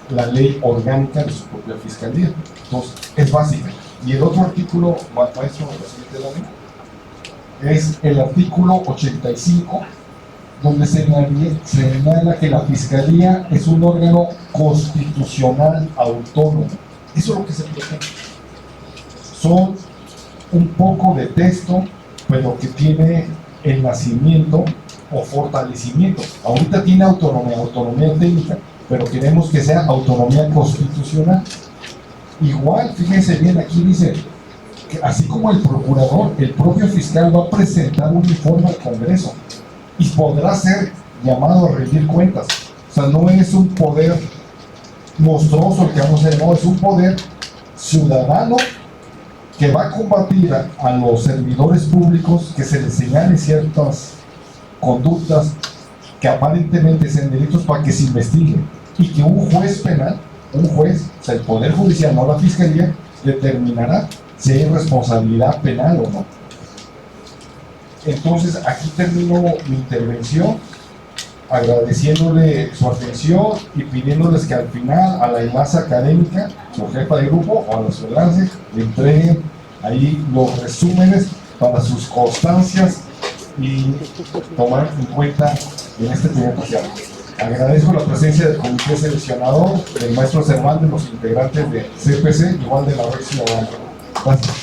la ley orgánica de su propia Fiscalía. Entonces, es básica. Y el otro artículo, maestro, es el artículo 85, donde se señala que la Fiscalía es un órgano constitucional autónomo. Eso es lo que se propone. Son un poco de texto, pero que tiene el nacimiento o fortalecimiento. Ahorita tiene autonomía técnica, pero queremos que sea autonomía constitucional. Igual, fíjense bien, aquí dice que así como el procurador, el propio fiscal va a presentar un informe al Congreso y podrá ser llamado a rendir cuentas. O sea, no es un poder monstruoso el que vamos a hacer, no, es un poder ciudadano que va a combatir a los servidores públicos que se les señalen ciertas conductas que aparentemente sean delitos para que se investiguen y que un juez penal, o sea, el Poder Judicial, no la Fiscalía, determinará si hay responsabilidad penal o no. Entonces, aquí termino mi intervención, agradeciéndole su atención y pidiéndoles que al final a la enlace académica, su jefa de grupo o a los enlaces, le entreguen ahí los resúmenes para sus constancias y tomar en cuenta en este primer parcial. Agradezco la presencia del comité seleccionador, del maestro Cervantes, los integrantes de CPC, igual de la Red Ciudadana. Gracias.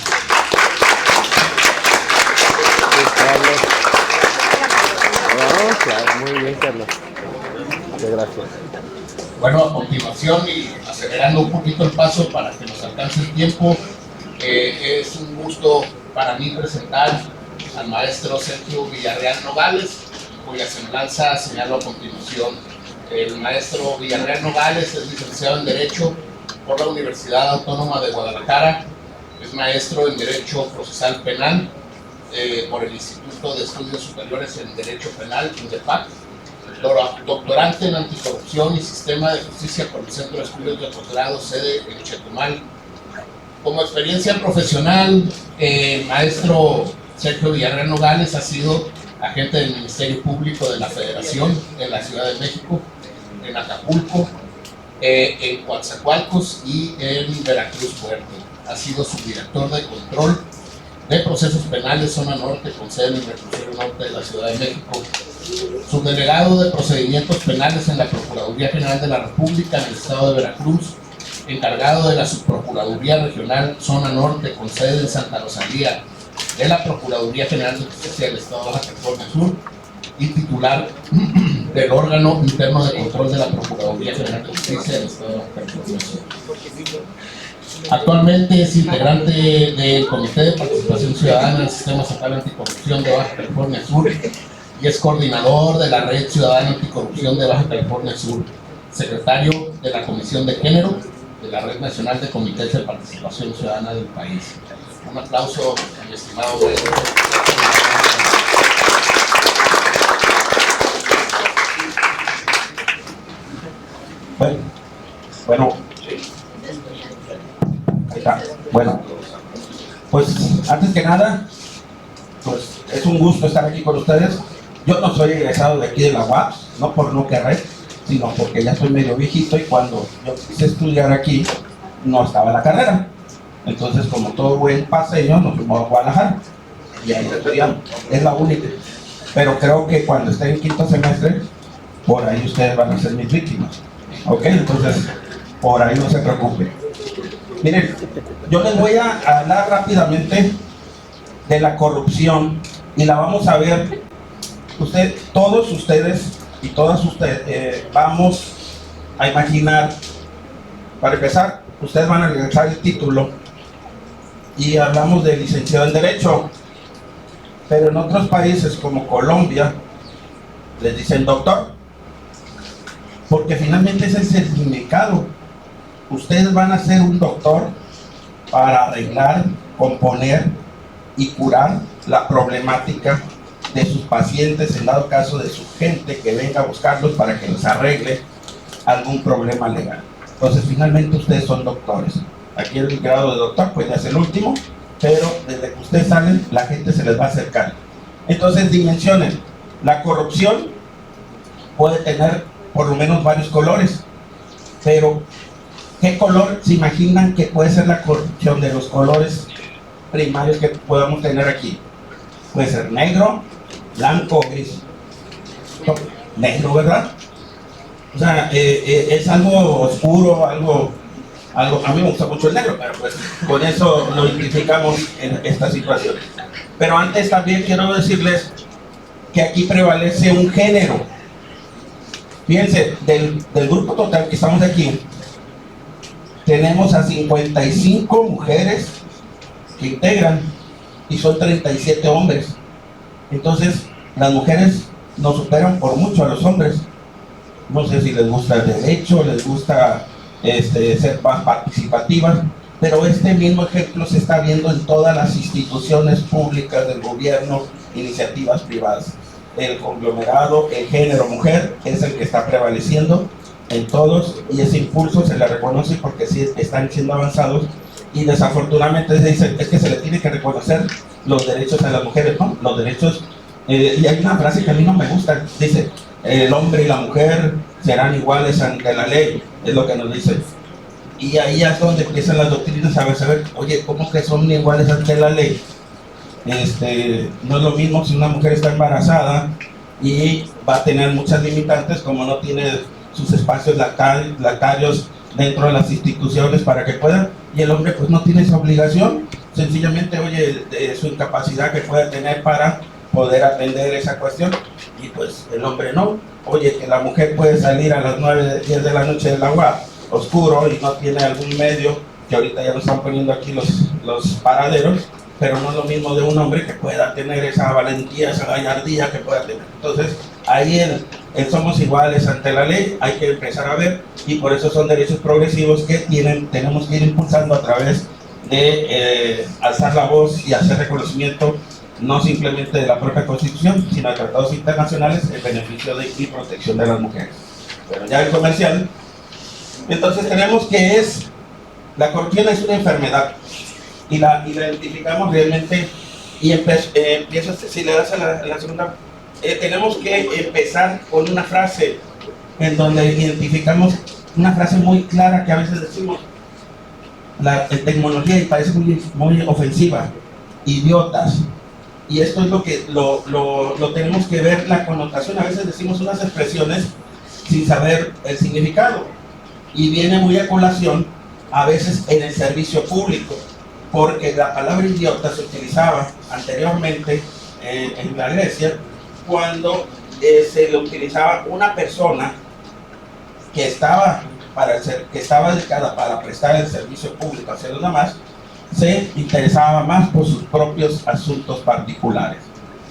Muy bien, Carlos. Muchas gracias. Bueno, a continuación y acelerando un poquito el paso para que nos alcance el tiempo, es un gusto para mí presentar al maestro Sergio Villarreal Nogales, cuya semblanza señalo a continuación. El maestro Villarreal Nogales es licenciado en Derecho por la Universidad Autónoma de Guadalajara, es maestro en Derecho Procesal Penal por el Instituto de Estudios Superiores en Derecho Penal, INDEPAC, doctorante en Anticorrupción y Sistema de Justicia por el Centro de Estudios de Posgrado, sede en Chetumal. Como experiencia profesional, el maestro Sergio Villarreal Nogales ha sido agente del Ministerio Público de la Federación en la Ciudad de México, en Acapulco, en Coatzacoalcos y en Veracruz Puerto. Ha sido subdirector de control de procesos penales zona norte con sede en el reclusorio norte de la Ciudad de México, subdelegado de procedimientos penales en la Procuraduría General de la República en el estado de Veracruz, encargado de la Subprocuraduría Regional Zona Norte con sede en Santa Rosalía de la Procuraduría General de Justicia del Estado de Baja California Sur y titular del órgano interno de control de la Procuraduría General de Justicia del Estado de Baja California Sur. Actualmente es integrante del Comité de Participación Ciudadana del Sistema Estatal Anticorrupción de Baja California Sur y es coordinador de la Red Ciudadana Anticorrupción de Baja California Sur, secretario de la Comisión de Género de la Red Nacional de Comités de Participación Ciudadana del país. Un aplauso a mi estimado maestro. Bueno, nada, pues es un gusto estar aquí con ustedes. Yo no soy egresado de aquí de la UAPS, no por no querer, sino porque ya soy medio viejito y cuando yo quise estudiar aquí no estaba la carrera. Entonces, como todo buen paseño, nos fuimos a Guadalajara y ahí estudiamos. Es la única. Pero creo que cuando esté en quinto semestre, por ahí ustedes van a ser mis víctimas. ¿Ok? Entonces, por ahí no se preocupen. Miren, yo les voy a hablar rápidamente de la corrupción y la vamos a ver. Todos ustedes y todas ustedes vamos a imaginar. Para empezar, ustedes van a regresar el título y hablamos de licenciado en Derecho, pero en otros países como Colombia les dicen doctor, porque finalmente ese es el significado. Ustedes van a ser un doctor para arreglar, componer y curar la problemática de sus pacientes, en dado caso de su gente que venga a buscarlos para que les arregle algún problema legal. Entonces, finalmente ustedes son doctores. Aquí el grado de doctor puede ser el último, pero desde que ustedes salen, la gente se les va a acercar. Entonces, dimensionen. La corrupción puede tener por lo menos varios colores, pero ¿qué color se imaginan que puede ser la corrupción de los colores primarios que podamos tener aquí? Puede ser negro, blanco o gris. Negro, ¿verdad? O sea, es algo oscuro, algo, a mí me gusta mucho el negro, pero pues con eso lo identificamos en esta situación. Pero antes también quiero decirles que aquí prevalece un género. Fíjense, del grupo total que estamos aquí, tenemos a 55 mujeres que integran y son 37 hombres. Entonces, las mujeres nos superan por mucho a los hombres. No sé si les gusta el derecho, les gusta ser más participativas, pero este mismo ejemplo se está viendo en todas las instituciones públicas del gobierno, iniciativas privadas. El conglomerado, el género mujer es el que está prevaleciendo en todos y ese impulso se le reconoce porque sí están siendo avanzados y desafortunadamente se dice es que se le tiene que reconocer los derechos a las mujeres, ¿no? Los derechos, y hay una frase que a mí no me gusta, dice el hombre y la mujer serán iguales ante la ley, es lo que nos dice. Y ahí es donde empiezan las doctrinas a saber, oye, ¿cómo que son iguales ante la ley? No es lo mismo si una mujer está embarazada y va a tener muchas limitantes, como no tiene sus espacios lactarios dentro de las instituciones para que pueda, y el hombre pues no tiene esa obligación, sencillamente, oye, su incapacidad que pueda tener para poder atender esa cuestión, y pues el hombre no. Oye, que la mujer puede salir a las 9, 10 de la noche del agua oscuro y no tiene algún medio, que ahorita ya lo están poniendo aquí los paraderos, pero no es lo mismo de un hombre que pueda tener esa valentía, esa gallardía que pueda tener. Entonces, ahí el somos iguales ante la ley, hay que empezar a ver, y por eso son derechos progresivos que tenemos que ir impulsando a través de alzar la voz y hacer reconocimiento no simplemente de la propia Constitución, sino de tratados internacionales en beneficio y protección de las mujeres. Pero ya el comercial, entonces tenemos que la corrupción es una enfermedad y la identificamos realmente y empieza, si le das a la segunda, tenemos que empezar con una frase en donde identificamos una frase muy clara que a veces decimos en tecnología y parece muy ofensiva, idiotas. Y esto es lo que lo tenemos que ver, la connotación. A veces decimos unas expresiones sin saber el significado. Y viene muy a colación a veces en el servicio público, porque la palabra idiota se utilizaba anteriormente en la Grecia cuando se le utilizaba una persona que estaba dedicada para prestar el servicio público, hacer nada más, se interesaba más por sus propios asuntos particulares.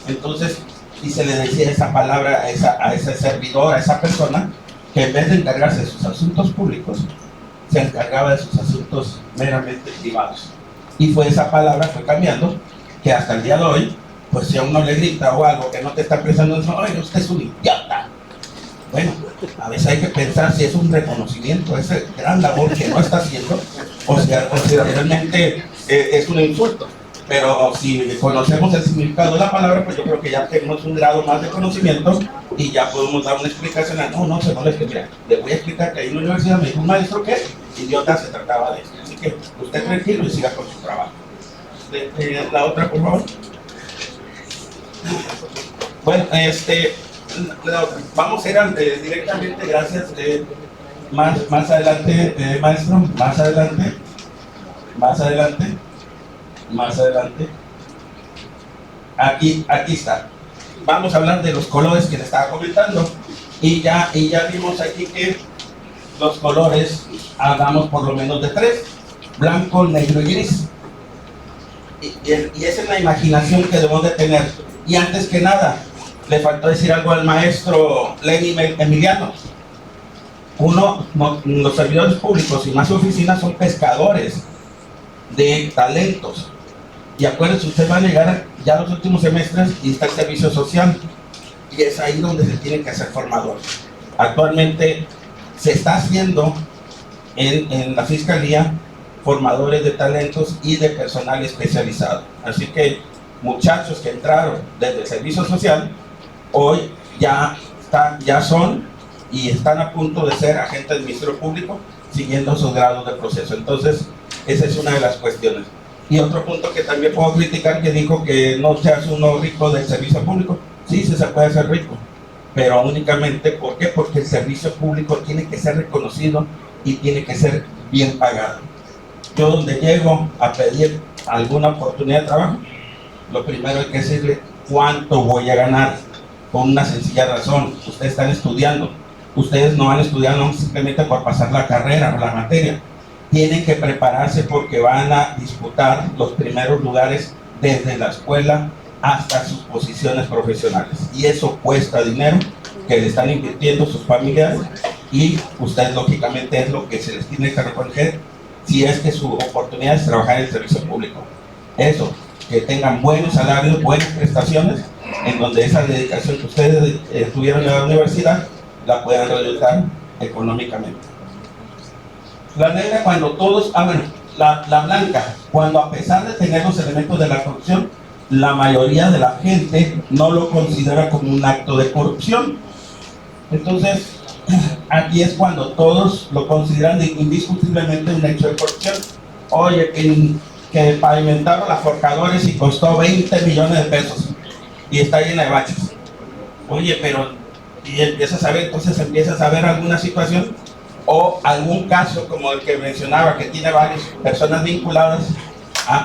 Entonces, y se le decía esa palabra a ese servidor, a esa persona, que en vez de encargarse de sus asuntos públicos, se encargaba de sus asuntos meramente privados. Y esa palabra fue cambiando, que hasta el día de hoy, pues si a uno le grita o algo que no te está expresando, oye, usted es un idiota. Bueno, a veces hay que pensar si es un reconocimiento a esa gran labor que no está haciendo, o si realmente es un insulto. pero si conocemos el significado de la palabra, pues yo creo que ya tenemos un grado más de conocimiento y ya podemos dar una explicación. No se moleste, mira, le voy a explicar que ahí en la universidad me dijo un maestro que idiota se trataba de esto. Así que usted tranquilo y siga con su trabajo. La otra, por favor. Bueno, vamos a ir directamente, gracias. Más adelante, maestro, más adelante. Aquí está. Vamos a hablar de los colores que le estaba comentando. Y ya vimos aquí que los colores, hablamos por lo menos de 3: blanco, negro y gris. Y esa es la imaginación que debemos de tener. Y antes que nada, le faltó decir algo al maestro Lenin Emiliano. Los servidores públicos y más oficinas son pescadores de talentos. Y acuérdense, usted va a llegar ya a los últimos semestres y está el servicio social. Y es ahí donde se tiene que hacer formador. Actualmente se está haciendo en la Fiscalía formadores de talentos y de personal especializado. Así que muchachos que entraron desde el servicio social, hoy ya son y están a punto de ser agentes del Ministerio Público siguiendo sus grados de proceso. Entonces, esa es una de las cuestiones. Y otro punto que también puedo criticar, que dijo que no se hace uno rico del servicio público. Sí, se puede hacer rico, pero únicamente, ¿por qué? Porque el servicio público tiene que ser reconocido y tiene que ser bien pagado. Yo donde llego a pedir alguna oportunidad de trabajo, lo primero hay que decirle cuánto voy a ganar, con una sencilla razón: ustedes están estudiando, ustedes no van estudiando simplemente por pasar la carrera o la materia, tienen que prepararse porque van a disputar los primeros lugares desde la escuela hasta sus posiciones profesionales, y eso cuesta dinero que le están invirtiendo sus familiares, y ustedes lógicamente es lo que se les tiene que reconocer si es que su oportunidad es trabajar en el servicio público. Eso, que tengan buenos salarios, buenas prestaciones, en donde esa dedicación que ustedes tuvieron en la universidad la puedan realizar económicamente. La negra, cuando todos, la blanca, cuando a pesar de tener los elementos de la corrupción, la mayoría de la gente no lo considera como un acto de corrupción. Entonces, aquí es cuando todos lo consideran indiscutiblemente un hecho de corrupción. Oye, que pavimentaron las forjadores y costó 20 millones de pesos y está llena de baches. Oye, pero y empiezas a ver, entonces empiezas a ver alguna situación o algún caso como el que mencionaba, que tiene varias personas vinculadas.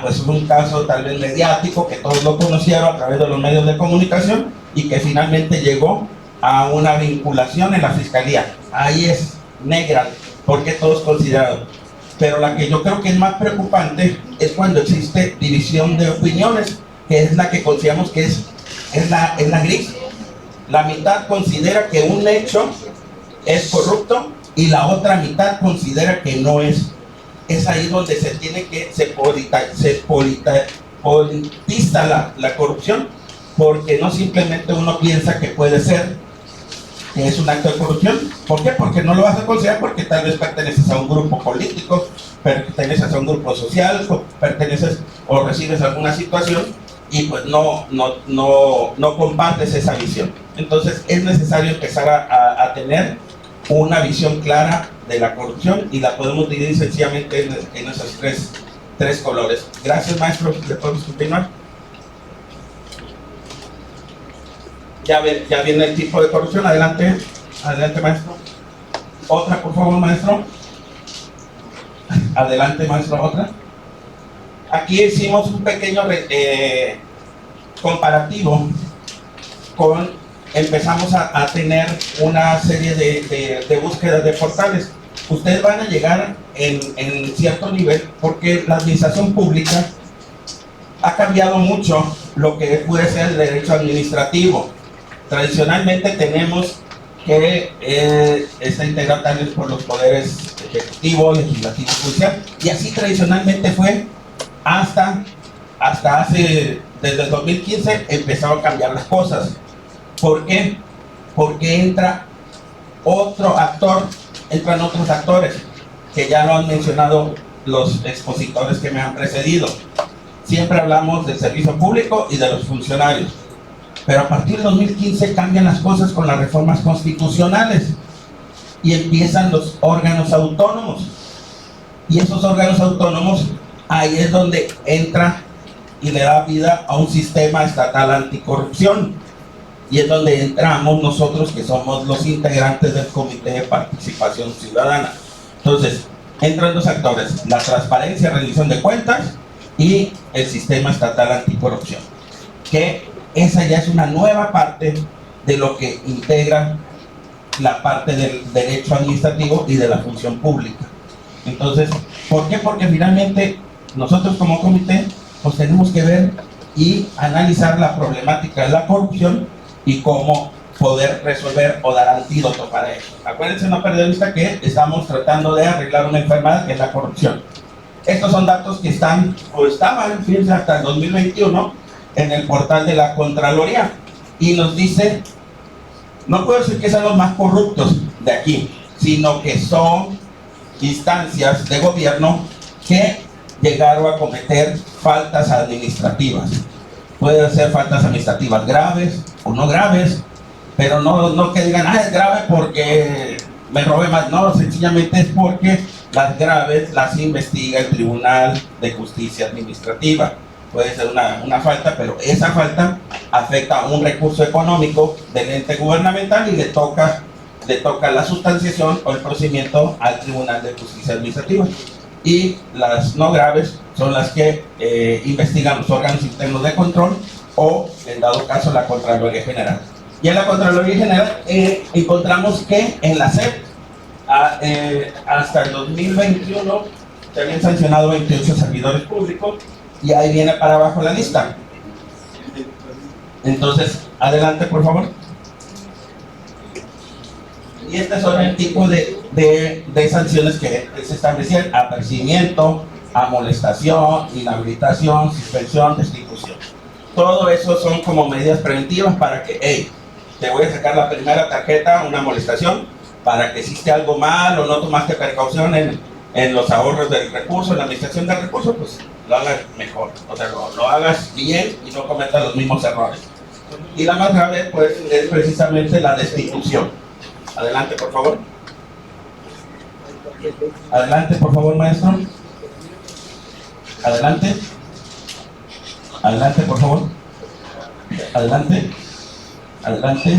Pues es un caso tal vez mediático, que todos lo conocieron a través de los medios de comunicación y que finalmente llegó a una vinculación en la Fiscalía. Ahí es negra, porque todos consideraron. Pero la que yo creo que es más preocupante es cuando existe división de opiniones, que es la que consideramos que es la gris. La mitad considera que un hecho es corrupto y la otra mitad considera que no es. Es ahí donde se politiza la corrupción, porque no simplemente uno piensa que puede ser, que es un acto de corrupción. ¿Por qué? Porque no lo vas a considerar porque tal vez perteneces a un grupo político, perteneces a un grupo social, perteneces o recibes alguna situación y pues no compartes esa visión. Entonces es necesario empezar a tener una visión clara de la corrupción y la podemos dividir sencillamente en esos tres colores. Gracias, maestro. ¿Le podemos continuar? Ya viene el tipo de corrupción. Adelante, maestro. Otra, por favor, maestro. Adelante, maestro, otra. Aquí hicimos un pequeño comparativo empezamos a tener una serie de búsquedas de portales. Ustedes van a llegar en cierto nivel porque la administración pública ha cambiado mucho lo que puede ser el derecho administrativo. Tradicionalmente tenemos que está integrado tal vez por los poderes ejecutivo, legislativo y judicial, y así tradicionalmente fue hasta desde el 2015 empezaron a cambiar las cosas. ¿Por qué? Porque entran otros actores que ya lo han mencionado los expositores que me han precedido. siempre hablamos del servicio público y de los funcionarios. Pero a partir del 2015 cambian las cosas con las reformas constitucionales y empiezan los órganos autónomos. Y esos órganos autónomos, ahí es donde entra y le da vida a un sistema estatal anticorrupción. Y es donde entramos nosotros, que somos los integrantes del Comité de Participación Ciudadana. Entonces, entran dos actores: la transparencia, rendición de cuentas, y el sistema estatal anticorrupción, que esa ya es una nueva parte de lo que integra la parte del derecho administrativo y de la función pública. Entonces, ¿por qué? Porque finalmente nosotros como comité pues tenemos que ver y analizar la problemática de la corrupción y cómo poder resolver o dar antídoto para eso. Acuérdense, no perder de vista que estamos tratando de arreglar una enfermedad que es la corrupción. Estos son datos que están o estaban, fíjense, hasta el 2021 en el portal de la Contraloría, y nos dice, no puedo decir que sean los más corruptos de aquí, sino que son instancias de gobierno que llegaron a cometer faltas administrativas. Pueden ser faltas administrativas graves o no graves, pero no que digan, es grave porque me robé más. No, sencillamente es porque las graves las investiga el Tribunal de Justicia Administrativa. Puede ser una falta, pero esa falta afecta a un recurso económico del ente gubernamental y le toca la sustanciación o el procedimiento al Tribunal de Justicia Administrativa. Y las no graves son las que investigan los órganos internos de control o, en dado caso, la Contraloría General. Y en la Contraloría General encontramos que en la SEP hasta el 2021 se habían sancionado 28 servidores públicos, y ahí viene para abajo la lista. Entonces, adelante por favor. Y este son el tipo de sanciones que se establecían: apercibimiento, amonestación, inhabilitación, suspensión, destitución. Todo eso son como medidas preventivas para que, hey, te voy a sacar la primera tarjeta, una amonestación, para que hiciste algo mal o no tomaste precaución en los ahorros del recurso, en la administración del recurso, pues lo hagas mejor, o sea, lo hagas bien y no cometas los mismos errores. Y la más grave, pues, es precisamente la destitución. Adelante, por favor. Adelante, por favor, maestro. Adelante. Adelante, por favor. Adelante. Adelante.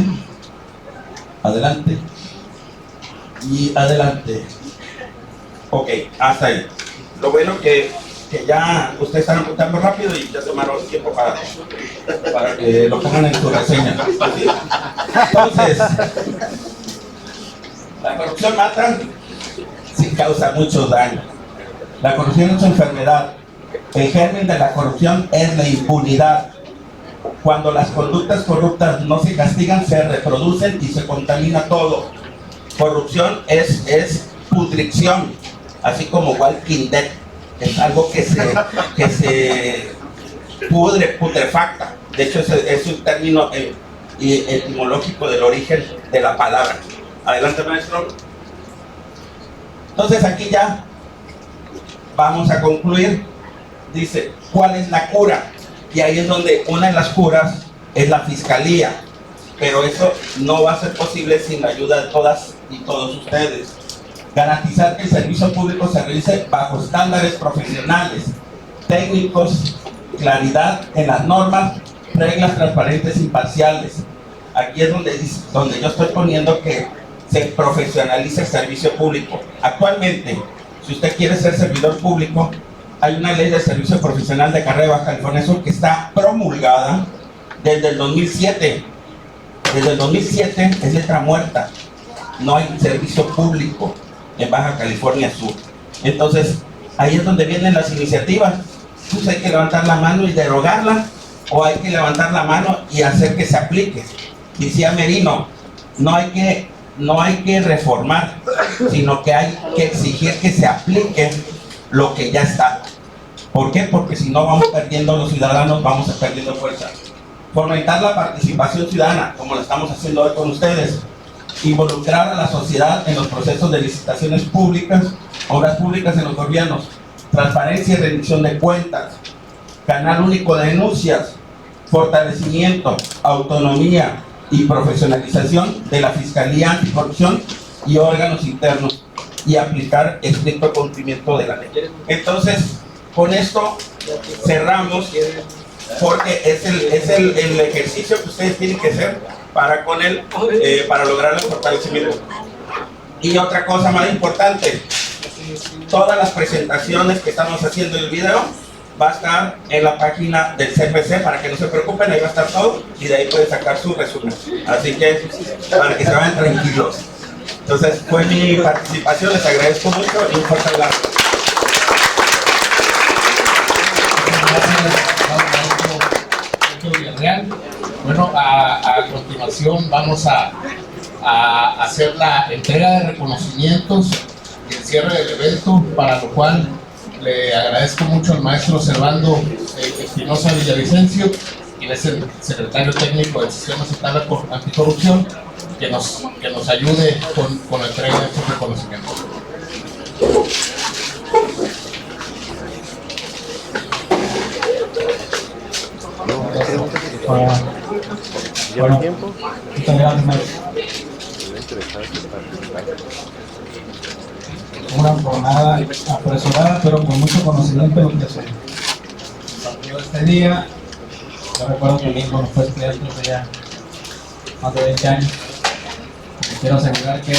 Adelante. Y adelante. Ok, hasta ahí. Lo bueno que ya ustedes están apuntando rápido y ya tomaron tiempo para que lo pongan en su reseña. Entonces, la corrupción mata sin causa mucho daño. La corrupción es una enfermedad. El germen de la corrupción es la impunidad. Cuando las conductas corruptas no se castigan, se reproducen y se contamina todo. Corrupción es pudrición, así como Walking Dead. Es algo que se pudre, putrefacta. De hecho, es un término etimológico del origen de la palabra. Adelante, maestro. Entonces, aquí ya vamos a concluir. Dice, ¿cuál es la cura? Y ahí es donde una de las curas es la fiscalía. Pero eso no va a ser posible sin la ayuda de todas y todos ustedes. Garantizar que el servicio público se realice bajo estándares profesionales, técnicos, claridad en las normas, reglas transparentes e imparciales. Aquí es donde yo estoy poniendo que se profesionalice el servicio público. Actualmente, si usted quiere ser servidor público, hay una ley de servicio profesional de carrera de Baja California Sur que está promulgada desde el 2007. Desde el 2007 es letra muerta. No hay servicio público en Baja California Sur. Entonces, ahí es donde vienen las iniciativas. Pues hay que levantar la mano y derogarla, o hay que levantar la mano y hacer que se aplique. Decía Merino, no hay que reformar, sino que hay que exigir que se aplique lo que ya está. ¿Por qué? Porque si no vamos perdiendo los ciudadanos, vamos perdiendo fuerza. Fomentar la participación ciudadana, como lo estamos haciendo hoy con ustedes. Involucrar a la sociedad en los procesos de licitaciones públicas, obras públicas en los gobiernos. Transparencia y rendición de cuentas. canal único de denuncias, fortalecimiento, autonomía y profesionalización de la Fiscalía Anticorrupción y órganos internos, y aplicar estricto cumplimiento de la ley. Entonces, con esto cerramos, porque es el ejercicio que ustedes tienen que hacer para con él, para lograr el fortalecimiento. Y otra cosa más importante, todas las presentaciones que estamos haciendo en el video va a estar en la página del CFC, para que no se preocupen, ahí va a estar todo y de ahí pueden sacar su resumen. Así que para que se vayan tranquilos. Entonces fue mi participación, les agradezco mucho y un fuerte abrazo. Villarreal. Bueno, a continuación vamos a hacer la entrega de reconocimientos y el cierre del evento, para lo cual le agradezco mucho al maestro Servando Espinosa Villavicencio, quien es el secretario técnico del Sistema Estatal Anticorrupción, que nos ayude con la entrega de estos reconocimientos. ¿Lleva tiempo? Muchas gracias, maestro. Una jornada apresurada, pero con mucho conocimiento de lo que se partió este día. Yo recuerdo que Lincoln no fue estudiante hace ya más de 20 años. Y quiero asegurar que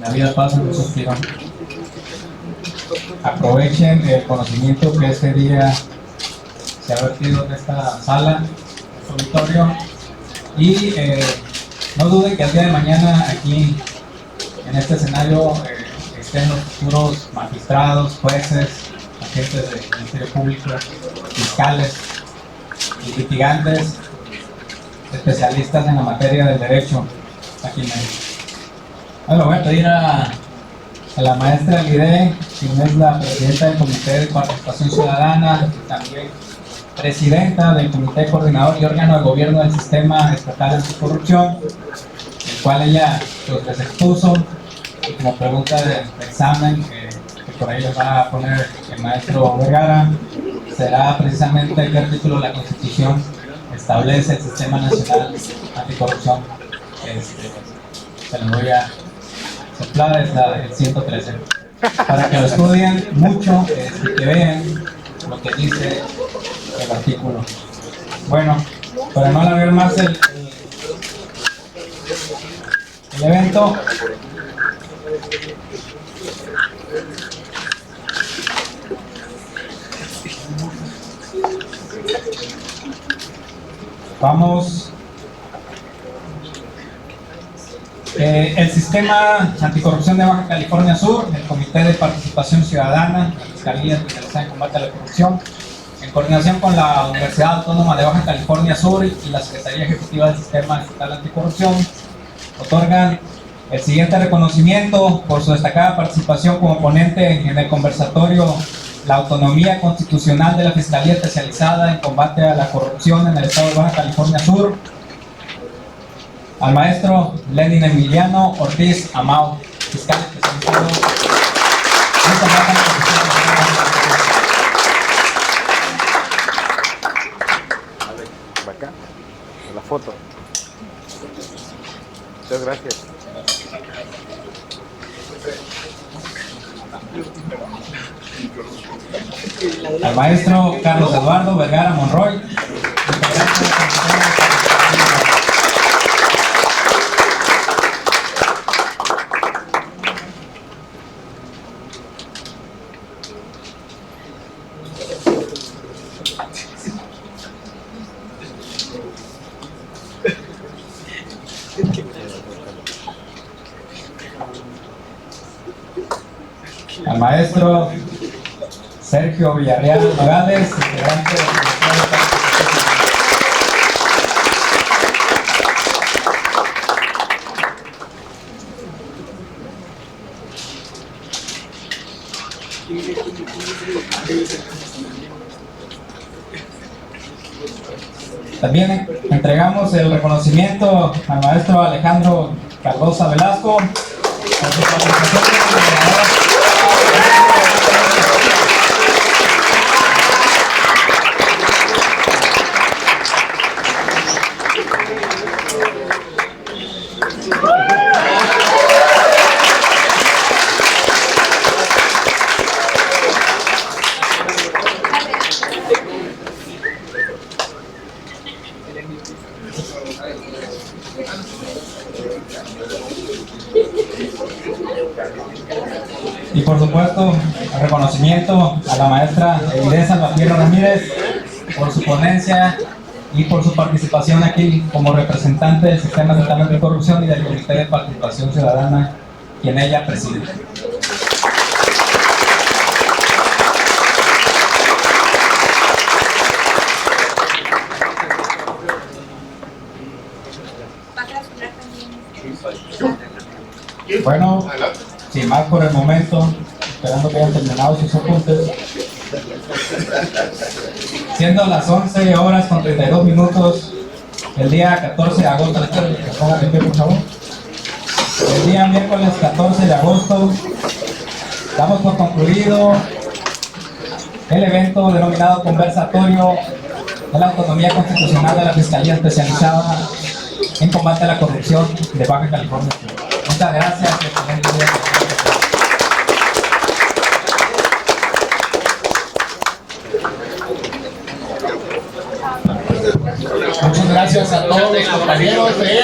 la vida pasa en un suspiro. Aprovechen el conocimiento que este día se ha vertido en esta sala, en este auditorio, y no duden que el día de mañana aquí en este escenario estén los futuros magistrados, jueces, agentes del Ministerio Público, fiscales y litigantes, especialistas en la materia del derecho aquí en México. Bueno, voy a pedir a la maestra Lide, quien es la presidenta del Comité de Participación Ciudadana, y también presidenta del Comité Coordinador y órgano de gobierno del Sistema Estatal Anticorrupción, el cual ella pues, les expuso como pregunta de examen que por ahí les va a poner el maestro Vergara, será precisamente qué artículo de la Constitución establece el Sistema Nacional Anticorrupción. Se lo voy a soplar, es el 113, para que lo estudien mucho y que vean lo que dice el artículo. Bueno, para no alargar más el evento, vamos. El Sistema Anticorrupción de Baja California Sur, el Comité de Participación Ciudadana, la Fiscalía Especializada en Combate a la Corrupción, en coordinación con la Universidad Autónoma de Baja California Sur y la Secretaría Ejecutiva del Sistema Estatal Anticorrupción, otorgan el siguiente reconocimiento por su destacada participación como ponente en el conversatorio La autonomía constitucional de la Fiscalía Especializada en Combate a la Corrupción en el Estado de Baja California Sur, al maestro Lenin Emiliano Ortiz Amao, fiscal especializado. Acá, la foto. Muchas gracias. Al maestro Carlos Eduardo Vergara Monroy. Al maestro Sergio Villarreal Nogales, integrante del Comité de Participación. También entregamos el reconocimiento al maestro Alejandro Cardosa Velasco por su participación como moderador. Y por supuesto, el reconocimiento a la maestra Aide Salvatierra Ramírez por su ponencia y por su participación aquí como representante del Sistema Estatal Anticorrupción y del Comité de Participación Ciudadana, quien ella preside. Bueno, sin más por el momento, esperando que hayan terminado sus apuntes. Siendo las 11 horas con 32 minutos, el día 14 de agosto, por favor. El día miércoles 14 de agosto, damos por concluido el evento denominado Conversatorio de la Autonomía Constitucional de la Fiscalía Especializada en Combate a la Corrupción de Baja California. Muchas gracias. Excelente día. Muchas gracias a todos los compañeros de